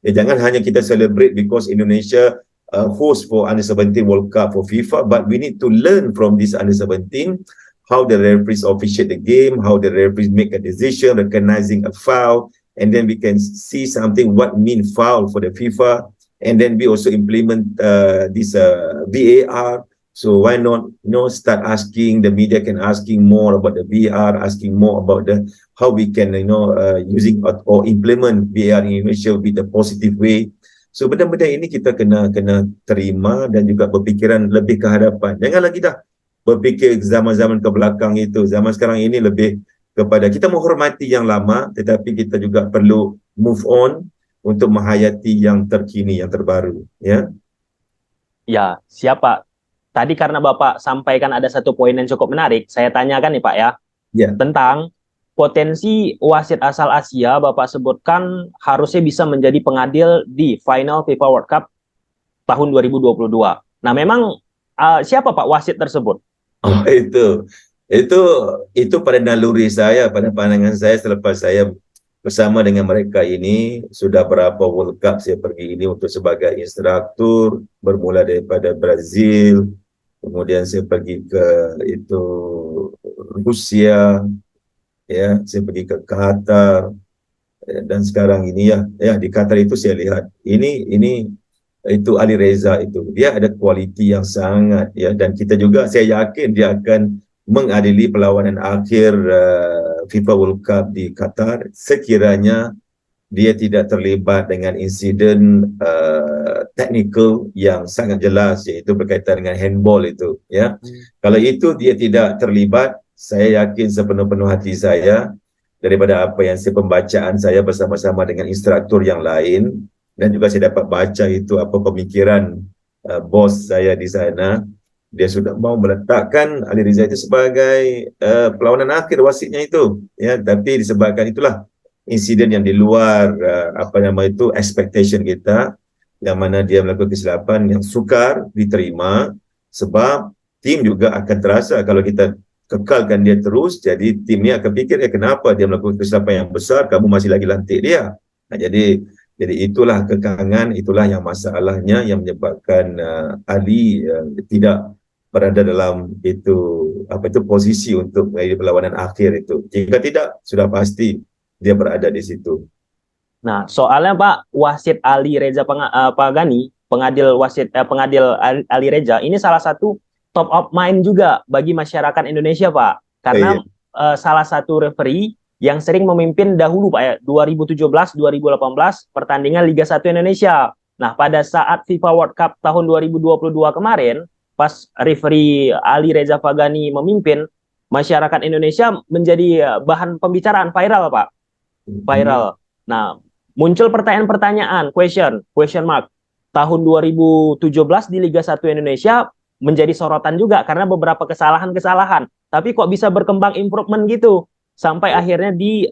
A: Jangan hanya kita celebrate because Indonesia host for Under 17 World Cup for FIFA, but we need to learn from this Under 17 how the referees officiate the game, how the referees make a decision, recognizing a foul, and then we can see something what mean foul for the FIFA, and then we also implement this VAR. So why not, start asking, the media can asking more about the VAR, asking more about how we can, using or implement VAR in Indonesia with a positive way. So benda-benda ini kita kena terima dan juga berfikiran lebih ke hadapan. Jangan lagi dah berfikir zaman-zaman ke belakang itu. Zaman sekarang ini lebih kepada kita menghormati yang lama, tetapi kita juga perlu move on untuk menghayati yang terkini, yang terbaru. Ya.
B: Ya, siapa? Tadi karena Bapak sampaikan ada satu poin yang cukup menarik, saya tanyakan nih Pak ya, tentang potensi wasit asal Asia. Bapak sebutkan harusnya bisa menjadi pengadil di final FIFA World Cup tahun 2022. Nah, memang siapa Pak wasit tersebut?
A: Oh, itu pada naluri saya, pada pandangan saya selepas saya bersama dengan mereka ini, sudah berapa World Cup saya pergi ini untuk sebagai instruktur, bermula daripada Brazil, kemudian saya pergi ke itu Rusia, ya, saya pergi ke Qatar, dan sekarang ini ya di Qatar itu saya lihat ini itu Ali Reza itu dia ada kualiti yang sangat ya, dan kita juga saya yakin dia akan mengadili perlawanan akhir FIFA World Cup di Qatar sekiranya dia tidak terlibat dengan insiden teknikal yang sangat jelas, iaitu berkaitan dengan handball itu ya. Kalau itu dia tidak terlibat, saya yakin sepenuh-penuh hati saya daripada apa yang pembacaan saya bersama-sama dengan instruktur yang lain, dan juga saya dapat baca itu apa pemikiran bos saya di sana, dia sudah mau meletakkan Ali Reza itu sebagai perlawanan akhir wasitnya itu, ya. Tapi disebabkan itulah insiden yang di luar expectation kita, yang mana dia melakukan kesilapan yang sukar diterima, sebab tim juga akan terasa kalau kita kekalkan dia terus, jadi tim ni akan fikir, kenapa dia melakukan kesilapan yang besar, kamu masih lagi lantik dia. Nah, jadi itulah kekangan, itulah yang masalahnya yang menyebabkan Ali tidak berada dalam posisi untuk menjadi perlawanan akhir itu. Jika tidak, sudah pasti dia berada di situ.
B: Nah, soalnya Pak, wasit Ali Reza Pagani, pengadil Ali Reza, ini salah satu top of mind juga bagi masyarakat Indonesia, Pak. Karena salah satu referee yang sering memimpin dahulu, Pak, ya, 2017-2018 pertandingan Liga 1 Indonesia. Nah, pada saat FIFA World Cup tahun 2022 kemarin, pas referee Ali Reza Pagani memimpin, masyarakat Indonesia menjadi bahan pembicaraan viral, Pak. Viral. Nah, muncul pertanyaan-pertanyaan, question mark. Tahun 2017 di Liga 1 Indonesia menjadi sorotan juga karena beberapa kesalahan-kesalahan. Tapi kok bisa berkembang improvement gitu sampai akhirnya di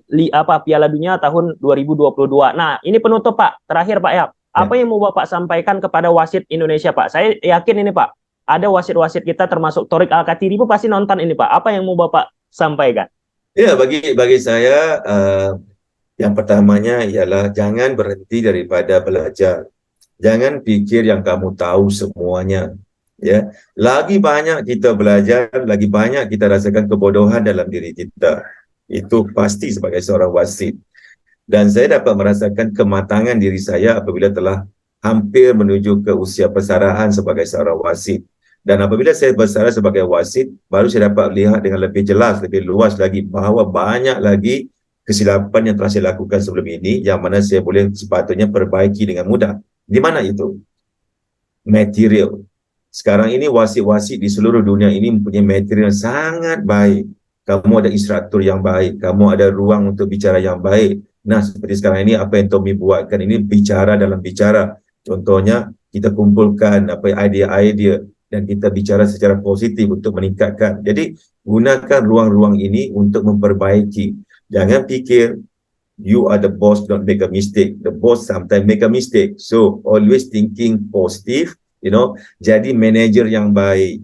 B: Piala Dunia tahun 2022. Nah, ini penutup Pak. Terakhir Pak ya. Apa yang mau Bapak sampaikan kepada wasit Indonesia Pak? Saya yakin ini Pak. Ada wasit-wasit kita termasuk Torik Al-Katiri pun pasti nonton ini Pak. Apa yang mau Bapak sampaikan?
A: Ya, bagi saya yang pertamanya ialah jangan berhenti daripada belajar. Jangan pikir yang kamu tahu semuanya. Ya, lagi banyak kita belajar, lagi banyak kita rasakan kebodohan dalam diri kita. Itu pasti sebagai seorang wasit. Dan saya dapat merasakan kematangan diri saya apabila telah hampir menuju ke usia persarahan sebagai seorang wasit. Dan apabila saya bersara sebagai wasit, baru saya dapat lihat dengan lebih jelas, lebih luas lagi bahawa banyak lagi kesilapan yang telah saya lakukan sebelum ini yang mana saya boleh sepatutnya perbaiki dengan mudah. Di mana itu? Material. Sekarang ini wasit-wasit di seluruh dunia ini mempunyai material yang sangat baik. Kamu ada instruktur yang baik, kamu ada ruang untuk bicara yang baik. Nah, seperti sekarang ini apa yang Tommy buatkan ini bicara dalam bicara. Contohnya kita kumpulkan idea-idea dan kita bicara secara positif untuk meningkatkan. Jadi gunakan ruang-ruang ini untuk memperbaiki. Jangan fikir you are the boss, don't make a mistake. The boss sometimes make a mistake. So always thinking positive, jadi manager yang baik.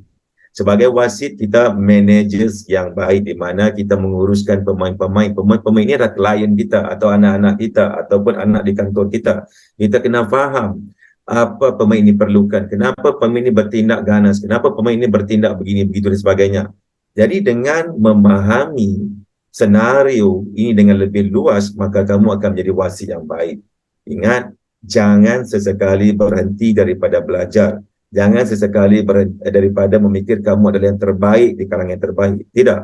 A: Sebagai wasit kita managers yang baik di mana kita menguruskan pemain-pemain. Pemain-pemain ini adalah klien kita atau anak-anak kita ataupun anak di kantor kita. Kita kena faham apa pemain ini perlukan, kenapa pemain ini bertindak ganas, kenapa pemain ini bertindak begini, begitu dan sebagainya. Jadi dengan memahami senario ini dengan lebih luas, maka kamu akan menjadi wasit yang baik. Ingat, jangan sesekali berhenti daripada belajar. Jangan sesekali daripada memikir kamu adalah yang terbaik di kalangan yang terbaik. Tidak.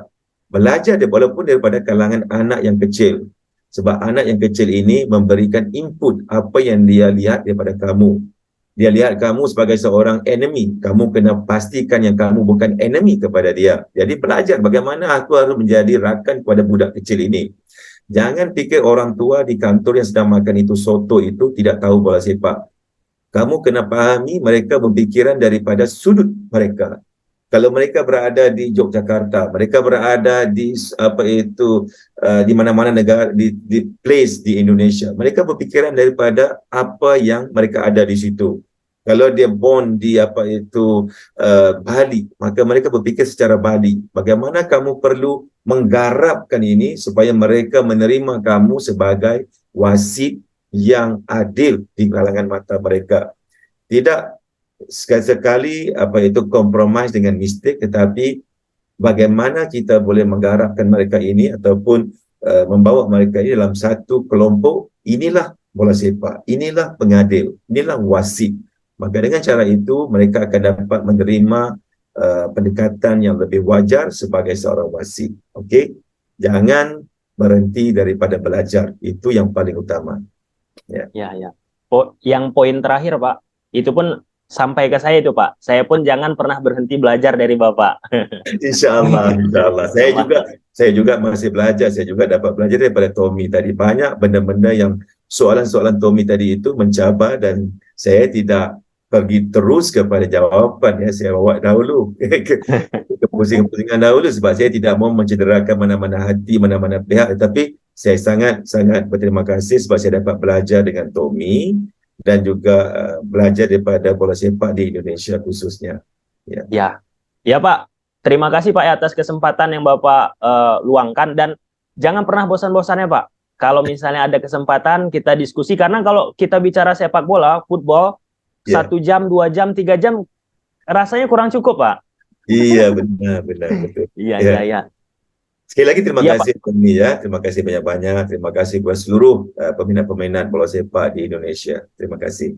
A: Belajar walaupun daripada kalangan anak yang kecil. Sebab anak yang kecil ini memberikan input apa yang dia lihat daripada kamu. Dia lihat kamu sebagai seorang enemy. Kamu kena pastikan yang kamu bukan enemy kepada dia. Jadi belajar bagaimana aku harus menjadi rakan kepada budak kecil ini. Jangan fikir orang tua di kantor yang sedang makan itu soto itu tidak tahu bola sepak. Kamu kena pahami mereka berfikiran daripada sudut mereka. Kalau mereka berada di Yogyakarta, mereka berada di di mana-mana negara, di place di Indonesia, mereka berfikiran daripada apa yang mereka ada di situ. Kalau dia born di Bali, maka mereka berfikir secara Bali. Bagaimana kamu perlu menggarapkan ini supaya mereka menerima kamu sebagai wasit yang adil di kalangan mata mereka. Tidak sekali-sekali compromise dengan mistake, tetapi bagaimana kita boleh menggarapkan mereka ini ataupun membawa mereka ini dalam satu kelompok. Inilah bola sepak, inilah pengadil, inilah wasit. Maka dengan cara itu mereka akan dapat menerima pendekatan yang lebih wajar sebagai seorang wasit. Okey, jangan berhenti daripada belajar, itu yang paling utama.
B: Ya. Yang poin terakhir Pak, itu pun sampai ke saya itu Pak. Saya pun jangan pernah berhenti belajar dari Bapak.
A: Insyaallah. Saya juga masih belajar. Saya juga dapat belajar daripada Tommy tadi. Banyak benda-benda yang soalan-soalan Tommy tadi itu mencabar dan saya tidak pergi terus kepada jawapan ya, saya bawa dahulu ke pusingan-pusingan dahulu sebab saya tidak mau mencederakan mana-mana hati mana-mana pihak, tetapi saya sangat berterima kasih sebab saya dapat belajar dengan Tommy dan juga belajar daripada bola sepak di Indonesia khususnya. Ya.
B: Ya, ya Pak. Terima kasih Pak ya atas kesempatan yang Bapak luangkan, dan jangan pernah bosan-bosannya Pak. Kalau misalnya ada kesempatan kita diskusi, karena kalau kita bicara sepak bola, football,
A: Ya.
B: 1 jam, 2 jam, 3 jam, rasanya kurang cukup Pak.
A: Iya, benar betul.
B: Iya,
A: Ya.
B: iya, iya.
A: Sekali lagi terima
B: Iya Pak.
A: kasih Tommy ya, terima kasih banyak-banyak, terima kasih kepada seluruh peminat-peminat bola sepak di Indonesia. Terima kasih.